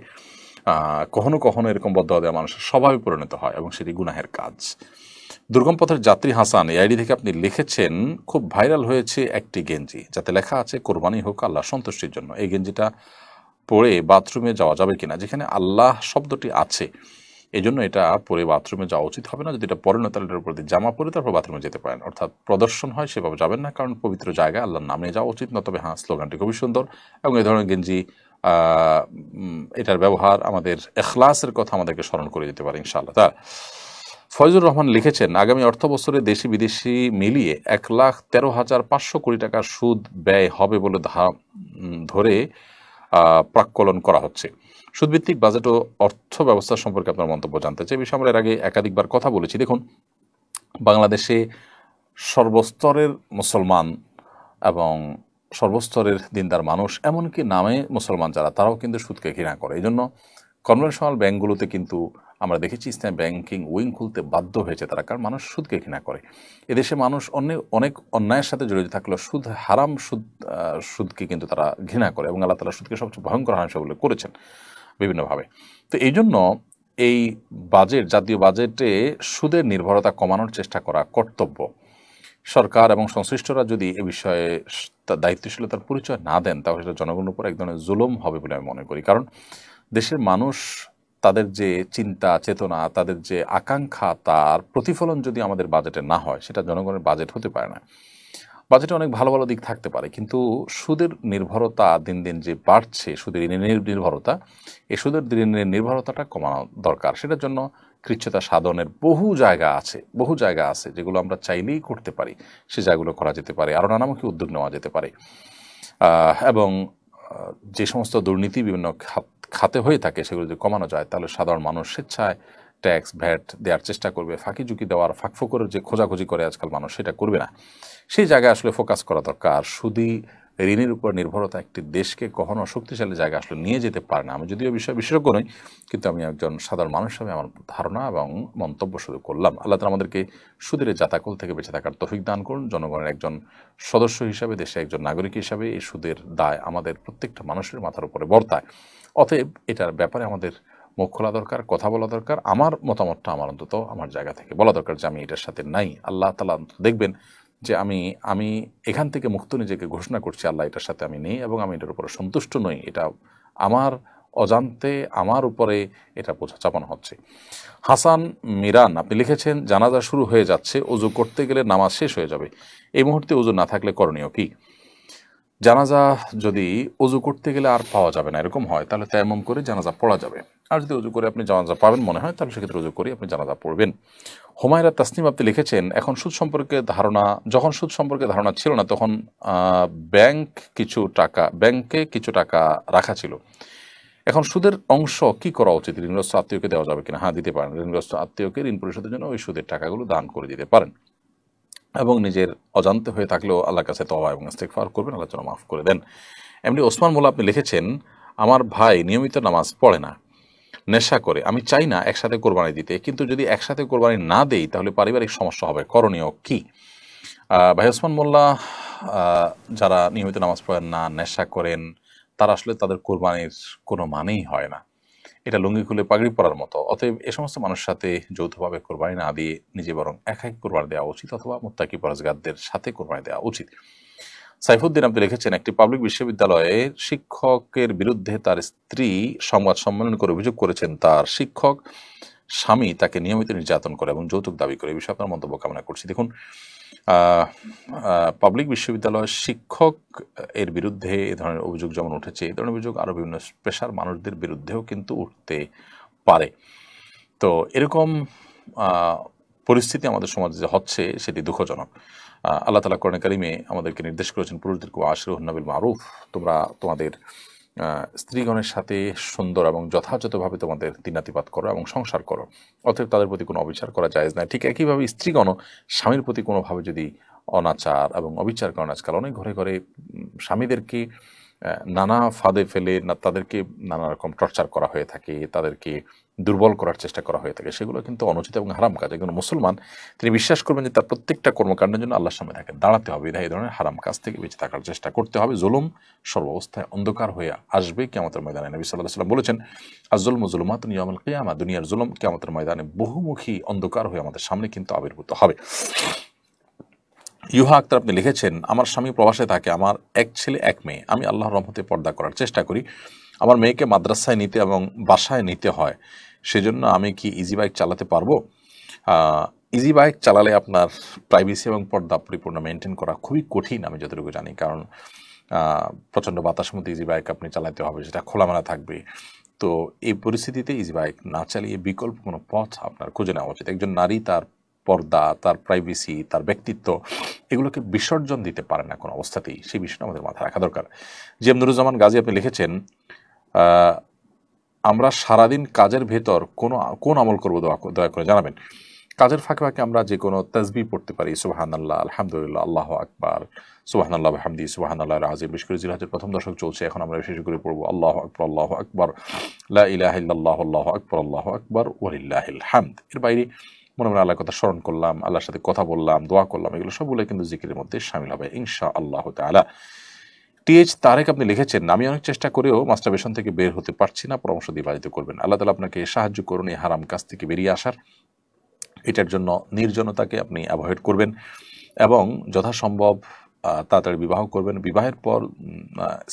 কখনো কখনো এরকম বদদোয়া দেওয়া মানুষের স্বভাবে পরিণত হয় এবং সেটি গুনাহের কাজ। দুর্গম পথের যাত্রী হাসান এই আইডি থেকে আপনি লিখেছেন, খুব ভাইরাল হয়েছে একটি গেঞ্জি যাতে লেখা আছে কোরবানি হোক আল্লাহ সন্তুষ্টির জন্য। এই গেঞ্জিটা পরে বাথরুমে যাওয়া যাবে কিনা? যেখানে আল্লাহ শব্দটি আছে এই জন্য এটা পরে বাথরুমে যাওয়া উচিত হবে না। যদি এটা পরে না তাহলে এটার উপর দিয়ে জামা পরে তারপর বাথরুমে যেতে পারেন, অর্থাৎ প্রদর্শন হয় সেভাবে যাবেন না, কারণ পবিত্র জায়গায় আল্লাহর নামে যাওয়া উচিত না। তবে হ্যাঁ, স্লোগানটি খুবই সুন্দর এবং এই ধরনের গেঞ্জি এটার ব্যবহার আমাদের এখলাসের কথা আমাদেরকে স্মরণ করে দিতে পারে ইনশাআল্লাহ। তার ফয়জুর রহমান লিখেছেন, আগামী অর্থ বছরে দেশি বিদেশি মিলিয়ে 1,13,500 কোটি টাকার সুদ ব্যয় হবে বলে ধরে প্রাক্কলন করা হচ্ছে। সুদভিত্তিক বাজেট ও অর্থ ব্যবস্থা সম্পর্কে আপনার মন্তব্য জানতে চাই। বিষয়ে আমরা এর আগে একাধিকবার কথা বলেছি। দেখুন, বাংলাদেশে সর্বস্তরের মুসলমান এবং সর্বস্তরের দিনদার মানুষ, এমনকি নামে মুসলমান যারা, তারাও কিন্তু সুদকে ঘৃণা করে। এই জন্য কনভেনশনাল ব্যাংকগুলোতে কিন্তু আমরা দেখেছি ইসলামী ব্যাংকিং উইং খুলতে বাধ্য হয়েছে তারা, কারণ মানুষ সুদকে ঘৃণা করে। এদেশে মানুষ অনেক অন্যায়ের সাথে জড়িত থাকলেও সুদ হারাম সুদকে কিন্তু তারা ঘৃণা করে এবং আল্লাহ তাআলা সুদকে সবচেয়ে ভয়ঙ্কর হারাম বলে করেছেন বিভিন্নভাবে। তো এই জন্য এই জাতীয় বাজেটে সুদের নির্ভরতা কমানোর চেষ্টা করা কর্তব্য। সরকার এবং সংশ্লিষ্টরা যদি এ বিষয়ে দায়িত্বশীলতার পরিচয় না দেন তাহলে সেটা জনগণের উপর এক ধরনের জুলুম হবে বলে আমি মনে করি। কারণ দেশের মানুষ, তাদের যে চিন্তা চেতনা, তাদের যে আকাঙ্ক্ষা, তার প্রতিফলন যদি আমাদের বাজেটে না হয় সেটা জনগণের বাজেট হতে পারে না। বাজেটে অনেক ভালো ভালো দিক থাকতে পারে, কিন্তু সুদের নির্ভরতা দিন দিন যে বাড়ছে, সুদের নির্ভরতা, এই সুদের নির্ভরতাটা কমানো দরকার। সেটার জন্য কৃচ্ছতা সাধনের বহু জায়গা আছে যেগুলো আমরা চাইলেই করতে পারি। সে জায়গাগুলো করা যেতে পারে, আরও নানামুখী উদ্যোগ নেওয়া যেতে পারে। এবং যে সমস্ত দুর্নীতি বিভিন্ন খাতে হয়ে থাকে সেগুলো যদি কমানো যায় তাহলে সাধারণ মানুষ স্বেচ্ছায় ট্যাক্স ভ্যাট দেওয়ার চেষ্টা করবে। ফাঁকি ঝুঁকি দেওয়ার, ফাঁকফোকরের যে খোঁজাখুঁজি করে আজকাল মানুষ, সেটা করবে না। সেই জায়গায় আসলে ফোকাস করা দরকার। সুদী ঋণের উপর নির্ভরতা একটি দেশকে কখনো শক্তিশালী জায়গায় আসলে নিয়ে যেতে পারে না। আমি যদিও বিষয় বিশেষজ্ঞ নই, কিন্তু আমি একজন সাধারণ মানুষ হিসেবে আমার ধারণা এবং মন্তব্য শুরু করলাম। আল্লাহ তাআলা আমাদেরকে সুদের জাতাকল থেকে বেঁচে থাকার তৌফিক দান করুন। জনগণের একজন সদস্য হিসাবে, দেশে একজন নাগরিক হিসাবে এই সুদের দায় আমাদের প্রত্যেকটা মানুষের মাথার উপরে বর্তায়। অতএব এটার ব্যাপারে আমাদের মুখ খোলা দরকার, কথা বলা দরকার। আমার মতামতটা অন্তত আমার জায়গা থেকে বলা দরকার যে আমি এটার সাথে নাই। আল্লাহ তাআলা দেখবেন যে আমি এখান থেকে মুক্ত নিজেকে ঘোষণা করছি, আল্লাহ এটার সাথে আমি নেই এবং আমি এটার উপরে সন্তুষ্ট নই। এটা আমার অজান্তে আমার উপরে এটা বোঝা চাপানো হচ্ছে। হাসান মিরান আপনি লিখেছেন, জানাজা শুরু হয়ে যাচ্ছে, ওযু করতে গেলে নামাজ শেষ হয়ে যাবে, এই মুহূর্তে ওযু না থাকলে করণীয় কি? জানাজা যদি ওযু করতে গেলে আর পাওয়া যাবে না এরকম হয়, তাহলে তায়াম্মুম করে জানাজা পড়া যাবে। আর যদি ওযু করে আপনি জানাজা পাবেন মনে হয়, তাহলে সেক্ষেত্রে ওযু করে আপনি জানাজা পড়বেন। হুমায়রা তাসনিম আপনি লিখেছেন, যখন সুদ সম্পর্কে ধারণা ছিল না তখন ব্যাংকে কিছু টাকা রাখা ছিল। এখন সুদের অংশ কি করা উচিত? ঋণগ্রস্ত আত্মীয়কে দেওয়া যাবে কিনা? হ্যাঁ, দিতে পারেন। ঋণগ্রস্ত আত্মীয়কে ঋণ পরিশোধের জন্য ওই সুদের টাকাগুলো দান করে দিতে পারেন এবং নিজের অজান্তে হয়ে থাকলেও আল্লাহর কাছে তওবা এবং ইস্তেগফার করবেন, আল্লাহ যেন মাফ করে দেন। এমনি ওসমান মোল্লা আপনি লিখেছেন, আমার ভাই নিয়মিত নামাজ পড়ে না, নেশা করে, আমি চাই না একসাথে কোরবানি দিতে, কিন্তু যদি একসাথে কোরবানি না দেই তাহলে পারিবারিক সমস্যা হবে, করণীয় কি? ভাই ওসমান মোল্লা, যারা নিয়মিত নামাজ পড়েন না, নেশা করেন, তারা আসলে তাদের কোরবানির কোনো মানেই হয় না। এটা লুঙ্গি খুলে পাগড়ি পরার মতো। অতএব এ সমস্ত মানুষের সাথে যৌথভাবে কোরবানি না দিয়ে নিজে বরং একাই কোরবানি দেওয়া উচিত, অথবা মুত্তাকি পরহেজগারদের সাথে কোরবানি দেওয়া উচিত। সাইফুদ্দিন আপনি লিখেছেন, একটি পাবলিক বিশ্ববিদ্যালয়ের শিক্ষকের বিরুদ্ধে তার স্ত্রী সংবাদ সম্মেলন করে অভিযোগ করেছেন তার শিক্ষক স্বামী তাকে নিয়মিত নির্যাতন করে এবং যৌতুক দাবি করে। এই বিষয়ে আপনার মন্তব্য কামনা করছি। দেখুন, পাবলিক বিশ্ববিদ্যালয়ের শিক্ষক এর বিরুদ্ধে এ ধরনের অভিযোগ যেমন উঠেছে, এই ধরনের অভিযোগ আরও বিভিন্ন পেশার মানুষদের বিরুদ্ধেও কিন্তু উঠতে পারে। তো এরকম পরিস্থিতি আমাদের সমাজে যে হচ্ছে সেটি দুঃখজনক। আল্লাহ তাআলা কোরআনে কারিমে আমাদেরকে নির্দেশ করেছেন, পুরুষদেরকে আশিরুহুন্না বিল মারুফ, তোমরা তোমাদের স্ত্রীগণের সাথে সুন্দর এবং যথাযথভাবে তোমাদের দিনাতিপাত করো এবং সংসার করো, অতএব তাদের প্রতি কোনো অবিচার করা জায়েজ নাই। ঠিক একইভাবে স্ত্রীগণও স্বামীর প্রতি কোনোভাবে যদি অনাচার এবং অবিচার করেন, আজকাল অনেক ঘরে ঘরে স্বামীদেরকে নানা ফাঁদে ফেলে তাদেরকে নানা রকম টর্চার করা হয়ে থাকে, তাদেরকে দুর্বল করার চেষ্টা করা হয়ে থাকে, সেগুলো কিন্তু অনুচিত এবং হারাম কাজ। একজন মুসলমান তিনি বিশ্বাস করবেন যে তার প্রত্যেকটা কর্মকাণ্ডের জন্য আল্লাহর সামনে তাকে দাঁড়াতে হবে, এই ধরনের হারাম কাজ থেকে বেঁচে থাকার চেষ্টা করতে হবে। জুলুম সর্বাবস্থায় অন্ধকার হয়ে আসবে কিয়ামতের ময়দানে। নবী সাল্লাল্লাহু আলাইহি ওয়াসাল্লাম বলেছেন, আয-যুলমু যুলুমাতুন ইয়াউমাল কিয়ামা, দুনিয়ার জুলুম কিয়ামতের ময়দানে বহুমুখী অন্ধকার হয়ে আমাদের সামনে কিন্তু আবির্ভূত হবে। ইউহা আক্তার আপনি লিখেছেন, আমার স্বামী প্রবাসে থাকে, আমার এক ছেলে এক মেয়ে, আমি আল্লাহর রহমতে পর্দা করার চেষ্টা করি। আমার মেয়েকে মাদ্রাসায় নিতে এবং বাসায় নিতে হয়, সেজন্য আমি কি ইজি বাইক চালাতে পারবো? ইজি বাইক চালালে আপনার প্রাইভেসি এবং পর্দা পরিপূর্ণ মেনটেন করা খুবই কঠিন, আমি যতটুকু জানি। কারণ প্রচণ্ড বাতাসের মধ্যে ইজি বাইক আপনি চালাতে হবে, সেটা খোলামেলা থাকবে। তো এই পরিস্থিতিতে ইজি বাইক না চালিয়ে বিকল্প কোনো পথ আপনার খুঁজে নেওয়া উচিত। একজন নারী তার পর্দা, তার প্রাইভেসি, তার ব্যক্তিত্ব, এগুলোকে বিসর্জন দিতে পারে না কোনো অবস্থাতেই। সেই বিষয়টা আমাদের মাথায় রাখা দরকার। জি এম নুরুজ্জামান গাজী আপনি লিখেছেন, আমরা সারাদিন কাজের ভেতর কোন আমল করবো দয়া করে জানাবেন। কাজের ফাঁকে ফাঁকে আমরা যে কোনো তাসবিহ পড়তে পারি, সুবহানাল্লাহ, আলহামদুলিল্লাহ, আল্লাহু আকবার, সুবহানাল্লাহ ওয়া বিহামদিহি, সুবহানাল্লাহিল আযীম। বিশেষ করে জিলহজের প্রথম দশক চলছে, এখন আমরা বিশেষ করে পড়বো আল্লাহু আকবার, আল্লাহু আকবার, লা ইলাহা ইল্লাল্লাহ, আল্লাহু আকবার, আল্লাহু আকবার ওয়া লিল্লাহিল হামদ। এর বাইরে মনে মনে আল্লাহর কথা স্মরণ করলাম, আল্লাহর সাথে কথা বললাম, দোয়া করলাম, এগুলো সবগুলো কিন্তু জিকিরের মধ্যে শামিল হবে ইনশাআল্লাহ তাআলা। টিএইচ তারেক আপনি লিখেছেন, আমি অনেক চেষ্টা করেও মাস্টারবেশন থেকে বের হতে পারছি না, পরামর্শ দিয়ে বাধিত করবেন। আল্লাহ তাআলা আপনাকে সাহায্য করুন এই হারাম কাজ থেকে বেরিয়ে আসার। এটার জন্য নির্জনতাকে আপনি অ্যাভয়েড করবেন এবং যথাসম্ভব তাড়াতাড়ি বিবাহ করবেন। বিবাহের পর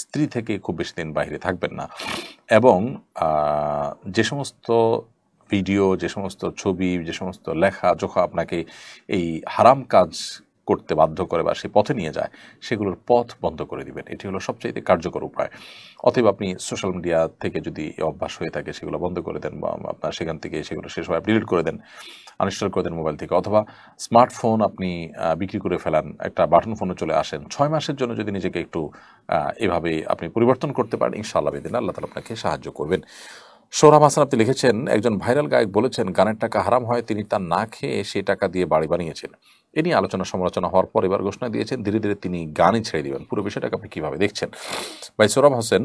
স্ত্রী থেকে খুব বেশি দিন বাইরে থাকবেন না এবং যে সমস্ত ভিডিও, যে সমস্ত ছবি, যে সমস্ত লেখা জোখা আপনাকে এই হারাম কাজ করতে বাধ্য করে বা সে পথে নিয়ে যায়, সেগুলোর পথ বন্ধ করে দিবেন। এটি হলো সবচেয়ে কার্যকর উপায়। অতএব আপনি সোশ্যাল মিডিয়া থেকে যদি অভ্যাস হয়ে থাকে সেগুলো বন্ধ করে দেন, বা আপনার সেখান থেকে সেগুলো শেষ হয় ডিলিট করে দেন, আনইনস্টল করে দেন মোবাইল থেকে, অথবা স্মার্টফোন আপনি বিক্রি করে ফেলান, একটা বাটন ফোনে চলে আসেন। 6 মাসের জন্য যদি নিজেকে একটু এভাবে আপনি পরিবর্তন করতে পারেন, ইনশাআল্লাহ বিদিন আল্লাহ তাআলা আপনাকে সাহায্য করবেন। সৌরভ হাসান আপনি লিখেছেন, একজন ভাইরাল গায়ক বলেছেন গানের টাকা হারাম হয়, তিনি তা না খেয়ে সেই টাকা দিয়ে বাড়ি বানিয়েছেন। এ নিয়ে আলোচনা সমালোচনা হওয়ার পর এবার ঘোষণা দিয়েছেন ধীরে ধীরে তিনি গানই ছেড়ে দিবেন। পুরো বিষয়টাকে আপনি কীভাবে দেখছেন? ভাই সৌরভ হোসেন,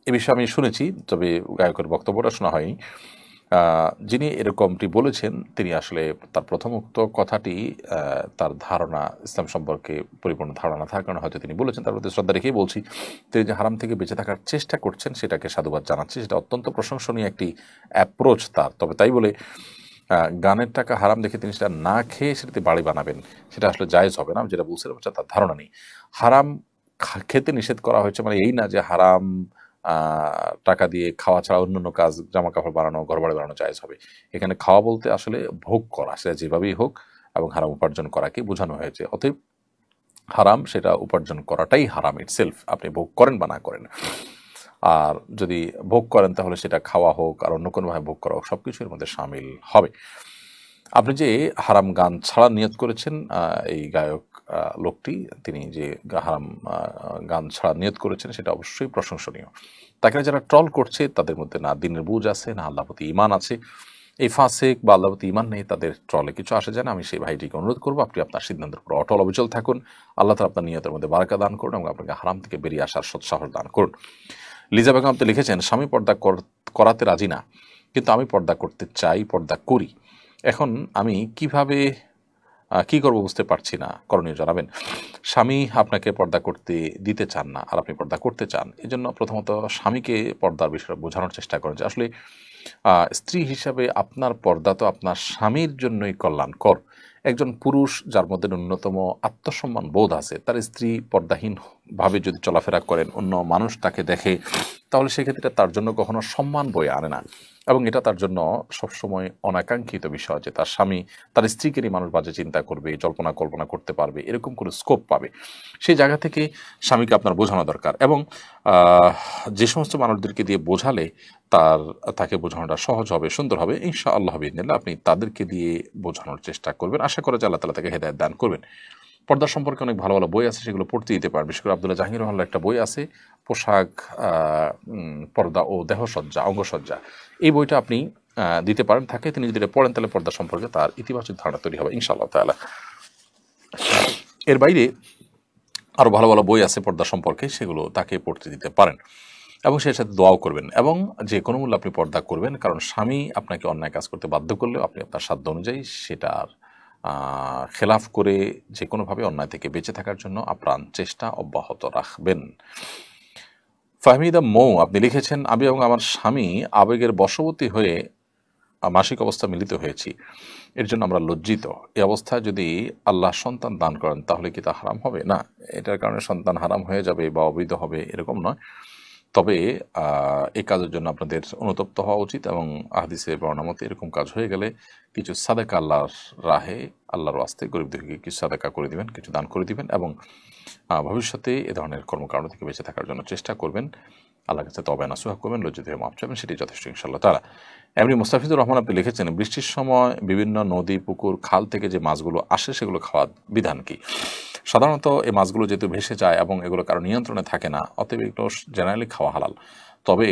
এ বিষয়ে আমি শুনেছি, তবে গায়কের বক্তব্যটা শোনা হয়নি। যিনি এরকমটি বলেছেন তিনি আসলে তার প্রথমোক্ত কথাটি তার ধারণা ইসলাম সম্পর্কে পরিপূর্ণ ধারণা না থাকার কারণে হয়তো তিনি বলেছেন, তার প্রতি শ্রদ্ধা রেখেই বলছি। তিনি যে হারাম থেকে বেঁচে থাকার চেষ্টা করছেন সেটাকে সাধুবাদ জানাচ্ছি, সেটা অত্যন্ত প্রশংসনীয় একটি অ্যাপ্রোচ তার। তবে তাই বলে গানের টাকা হারাম দেখে তিনি সেটা না খেয়ে সেটাতে বাড়ি বানাবেন, সেটা আসলে জায়েজ হবে না। যেটা বলছিলাম তার ধারণা নেই। হারাম খেতে নিষেধ করা হয়েছে মানে এই না যে হারাম টাকা দিয়ে খাওয়া ছাড়া অন্যান্য কাজ, জামা কাপড় বানানো, ঘর বাড়ি বানানো জায়েজ হবে। এখানে খাওয়া বলতে আসলে ভোগ করা, সেটা যেভাবেই হোক, এবং হারাম উপার্জন করাকে বোঝানো হয়েছে। অতএব হারাম সেটা উপার্জন করাটাই হারাম ইটসেলফ, আপনি ভোগ করেন বা না করেন। আর যদি ভোগ করেন তাহলে সেটা খাওয়া হোক আর অন্য কোনোভাবে ভোগ করা হোক, সব কিছুর মধ্যে সামিল হবে। আপনি যে হারাম গান ছাড়া নিয়ত করেছেন, এই গায়ক লোকটি তিনি যে হারাম গান ছাড়া নিয়ত করেছেন সেটা অবশ্যই প্রশংসনীয়। তাকে যারা ট্রল করছে তাদের মধ্যে না দিনের বুঝ আছে, না আল্লাহ প্রতি ঈমান আছে। এই ফাসেক বা আল্লাহ প্রতি ঈমান নেই, তাদের ট্রলে কিছু আসে যায় না। আমি সেই ভাইটিকে অনুরোধ করবো, আপনি আপনার সিদ্ধান্তের উপর অটল অবিচল থাকুন। আল্লাহ তাআলা আপনার নিয়তের মধ্যে বারাকা দান করুন এবং আপনাকে হারাম থেকে বেরিয়ে আসার সৎসাহস দান করুন। লিজা বেগম আপনি লিখেছেন, স্বামী পর্দা করাতে রাজি না, কিন্তু আমি পর্দা করতে চাই, পর্দা করি। এখন আমি কিভাবে কি করবো বুঝতে পারছি না, করণীয় জানাবেন। স্বামী আপনাকে পর্দা করতে দিতে চান না আর আপনি পর্দা করতে চান, এই জন্য প্রথমত স্বামীকে পর্দার বিষয়ে বোঝানোর চেষ্টা করেন যে আসলে স্ত্রী হিসাবে আপনার পর্দা তো আপনার স্বামীর জন্যই কল্যাণকর। একজন পুরুষ যার মধ্যে ন্যূনতম আত্মসম্মান বোধ আছে, তার স্ত্রী পর্দাহীনভাবে যদি চলাফেরা করেন, অন্য মানুষ তাকে দেখে, তাহলে সেক্ষেত্রে তার জন্য কখনো সম্মান বয়ে আনে না। এবং এটা তার জন্য সবসময় অনাকাঙ্ক্ষিত বিষয় যে তার স্বামী তার স্ত্রীকেরই মানুষ বাজে চিন্তা করবে, জল্পনা কল্পনা করতে পারবে, এরকম কোনো স্কোপ পাবে। সেই জায়গা থেকে স্বামীকে আপনার বোঝানো দরকার। এবং যে সমস্ত মানুষদেরকে দিয়ে বোঝালে তাকে বোঝানোটা সহজ হবে, সুন্দর হবে, ইনশাআল্লাহ বিদিনিল্লাহ আপনি তাদেরকে দিয়ে বোঝানোর চেষ্টা করবেন। আশা করা যায় আল্লাহ তাআলা তাকে হেদায়েত দান করবেন। পর্দা সম্পর্কে অনেক ভালো ভালো বই আছে, সেগুলো পড়তে দিতে পারেন। বিশেষ করে আব্দুল্লাহ জাহাঙ্গীর রহমানের একটা বই আছে, পোশাক, পর্দা ও দেহসজ্জা, অঙ্গসজ্জা। এই বইটা আপনি দিতে পারেন তাকে। তিনি যদি এটা পড়েন তাহলে পর্দা সম্পর্কে তার ইতিবাচক ধারণা তৈরি হবে ইনশাআল্লাহ তাআলা। এর বাইরে আরও ভালো ভালো বই আছে পর্দা সম্পর্কে, সেগুলো তাকে পড়তে দিতে পারেন এবং সেই সাথে দোয়াও করবেন। এবং যে কোনো মূল্যে আপনি পর্দা করবেন, কারণ স্বামী আপনাকে অন্যায় কাজ করতে বাধ্য করলেও আপনি আপনার সাধ্য অনুযায়ী সেটার খেলাফ করে যে কোনোভাবে অন্যায় থেকে বেঁচে থাকার জন্য আপ্রাণ চেষ্টা অব্যাহত রাখবেন। ফাহমিদা মৌ আপনি লিখেছেন, আমি এবং আমার স্বামী আবেগের বশবর্তী হয়ে মাসিক অবস্থা মিলিত হয়েছি, এর জন্য আমরা লজ্জিত। এই অবস্থায় যদি আল্লাহ সন্তান দান করেন তাহলে কি তা হারাম হবে? না, এটার কারণে সন্তান হারাম হয়ে যাবে বা অবৈধ হবে এরকম নয়। তবে এই কাজের জন্য আপনাদের অনুতপ্ত হওয়া উচিত এবং হাদিসে বর্ণনা মতে এরকম কাজ হয়ে গেলে কিছু সাদাকা আল্লাহর রাহে, আল্লাহর ওয়াস্তে গরিবদেরকে কিছু সাদাকা করে দিবেন, কিছু দান করে দিবেন এবং ভবিষ্যতে এ ধরনের কর্মকাণ্ড থেকে বেঁচে থাকার জন্য চেষ্টা করবেন। আল্লাহর কাছে তওবা নাসুহা করবেন, লজ্জিত হয়ে মাপ চাইবেন, সেটি যথেষ্ট ইনশাআল্লাহ তাআলা। এমনি মুস্তাফিজুর রহমান আপনি লিখেছেন, বৃষ্টির সময় বিভিন্ন নদী, পুকুর, খাল থেকে যে মাছগুলো আসে সেগুলো খাওয়ার বিধান কি? সাধারণত এই মাছগুলো যেহেতু ভেসে যায় এবং এগুলো কারো নিয়ন্ত্রণে থাকে না, অতএব এগুলো জেনারেলি খাওয়া হালাল। তবে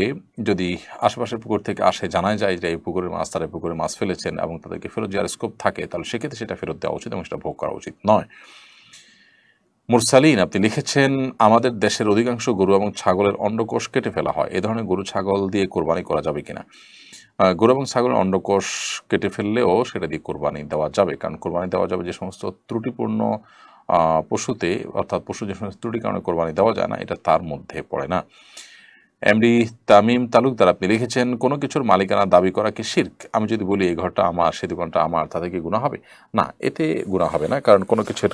যদি আশেপাশের পুকুর থেকে আসে, জানাই যায় যে এই পুকুরের মাছ, তারা পুকুরে মাছ ফেলেছেন এবং তাদেরকে ফেরত দেওয়ার স্কোপ থাকে, তাহলে সেক্ষেত্রে সেটা ফেরত দেওয়া উচিত এবং সেটা ভোগ করা উচিত নয়। মুরসালিন আপনি লিখেছেন, আমাদের দেশের অধিকাংশ গরু এবং ছাগলের অন্ডকোষ কেটে ফেলা হয়, এ ধরনের গরু ছাগল দিয়ে কোরবানি করা যাবে কিনা? গরু এবং ছাগলের অন্ডকোষ কেটে ফেললেও সেটা দিয়ে কোরবানি দেওয়া যাবে, কারণ কোরবানি দেওয়া যাবে যে সমস্ত ত্রুটিপূর্ণ পশুতে, অর্থাৎ পশু যে সমস্ত ত্রুটির কারণে কোরবানি দেওয়া যায় না, এটা তার মধ্যে পড়ে না। এমডি তামিম তালুকদার আপনি লিখেছেন, কোনো কিছুর মালিকানা দাবি করা কি শিরক? আমি যদি বলি এই ঘরটা আমার, সে দোকানটা আমার, তাতে কি গুনাহ হবে? না, এতে গুনাহ হবে না, কারণ কোনো কিছুর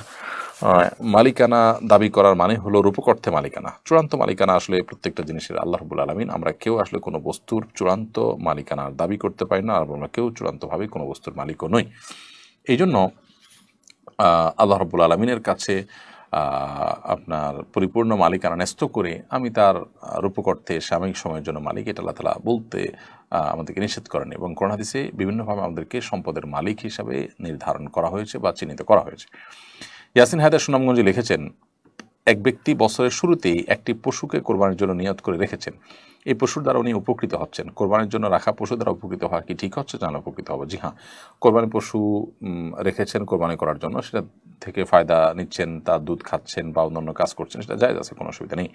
মালিকানা দাবি করার মানে হলো রূপক অর্থে মালিকানা। চূড়ান্ত মালিকানা আসলে প্রত্যেকটা জিনিসের আল্লাহ রাব্বুল আলামিন। আমরা কেউ আসলে কোনো বস্তুর চূড়ান্ত মালিকানার দাবি করতে পারি না, আর আমরা কেউ চূড়ান্তভাবে কোনো বস্তুর মালিকও নই। এই জন্য আল্লাহ রাব্বুল আলামিনের কাছে আপনার পরিপূর্ণ মালিকানা ন্যস্ত করে আমি তার রূপক অর্থে সাময়িক সময়ের জন্য মালিক, এটা আল্লাহ তাআলা বলতে আমাদেরকে নিষেধ করেন। এবং কোরআন হাদিসে বিভিন্নভাবে আমাদেরকে সম্পদের মালিক হিসাবে নির্ধারণ করা হয়েছে বা চিহ্নিত করা হয়েছে। ইয়াসিন হায়দার সুনামগঞ্জে লিখেছেন, এক ব্যক্তি বছরের শুরুতেই একটি পশুকে কোরবানির জন্য নিয়ত করে রেখেছেন, এই পশুর দ্বারা উনি উপকৃত হচ্ছেন। কোরবানির জন্য রাখা পশু দ্বারা উপকৃত হওয়া কি ঠিক হচ্ছে? জানা উপকৃত হবে। জি হ্যাঁ, কোরবানি পশু রেখেছেন কোরবানি করার জন্য, সেটা থেকে ফায়দা নিচ্ছেন, তার দুধ খাচ্ছেন বা অন্যান্য কাজ করছেন, সেটা জায়েজ আছে, কোনো অসুবিধা নেই।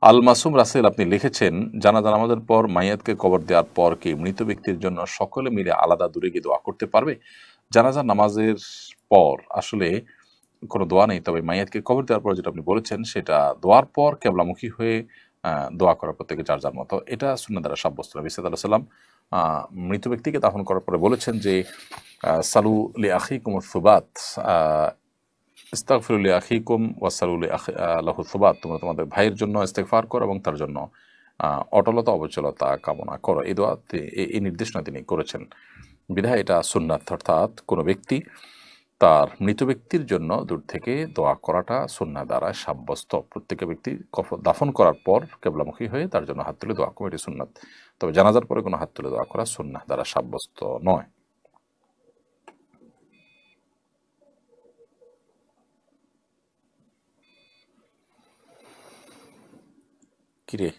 আল মাসুম রাসেল আপনি লিখেছেন, জানাজা নামাজের পর মাইয়াতকে কবর দেওয়ার পর কি মৃত ব্যক্তির জন্য সকলে মিলে আলাদা দূরে গিয়ে দোয়া করতে পারবে? জানাজা নামাজের পর আসলে কোনো দোয়া নেই, তবে মাইয়াতকে কবর দেওয়ার পর যেটা আপনি বলেছেন, সেটা দোয়ার পর কেবলামুখী হয়ে দোয়া করা প্রত্যেকে যার যার মতো, এটা সুন্নাহ দ্বারা সাব্যস্ত। নবী সাল্লাল্লাহু আলাইহি ওয়াসাল্লাম মৃত ব্যক্তিকে দাফন করার পরে বলেছেন যে, সালু লি আখিকুম সুবাত, ইস্তাগফিরু লি আখিকুম ওয়াসালু লাহু সুবাত, তোমরা তোমাদের ভাইয়ের জন্য ইস্তেগফার করো এবং তার জন্য অটলতা অবচলতা কামনা করো। এই দোয়াতে এই নির্দেশনা তিনি করেছেন, বিধায় এটা সুন্নাত, অর্থাৎ কোনো ব্যক্তি তার মৃত ব্যক্তির জন্য দূর থেকে দোয়া করাটা সুন্নাহ দ্বারা সাব্যস্ত। প্রত্যেক ব্যক্তি দাফন করার পর কেবলামুখী হয়ে তার জন্য হাত তুলে দোয়া করা, এটি সুন্নাত। তবে জানাজার পরে কোনো হাত তুলে দোয়া করা সুন্নাহ দ্বারা সাব্যস্ত নয়। কিরে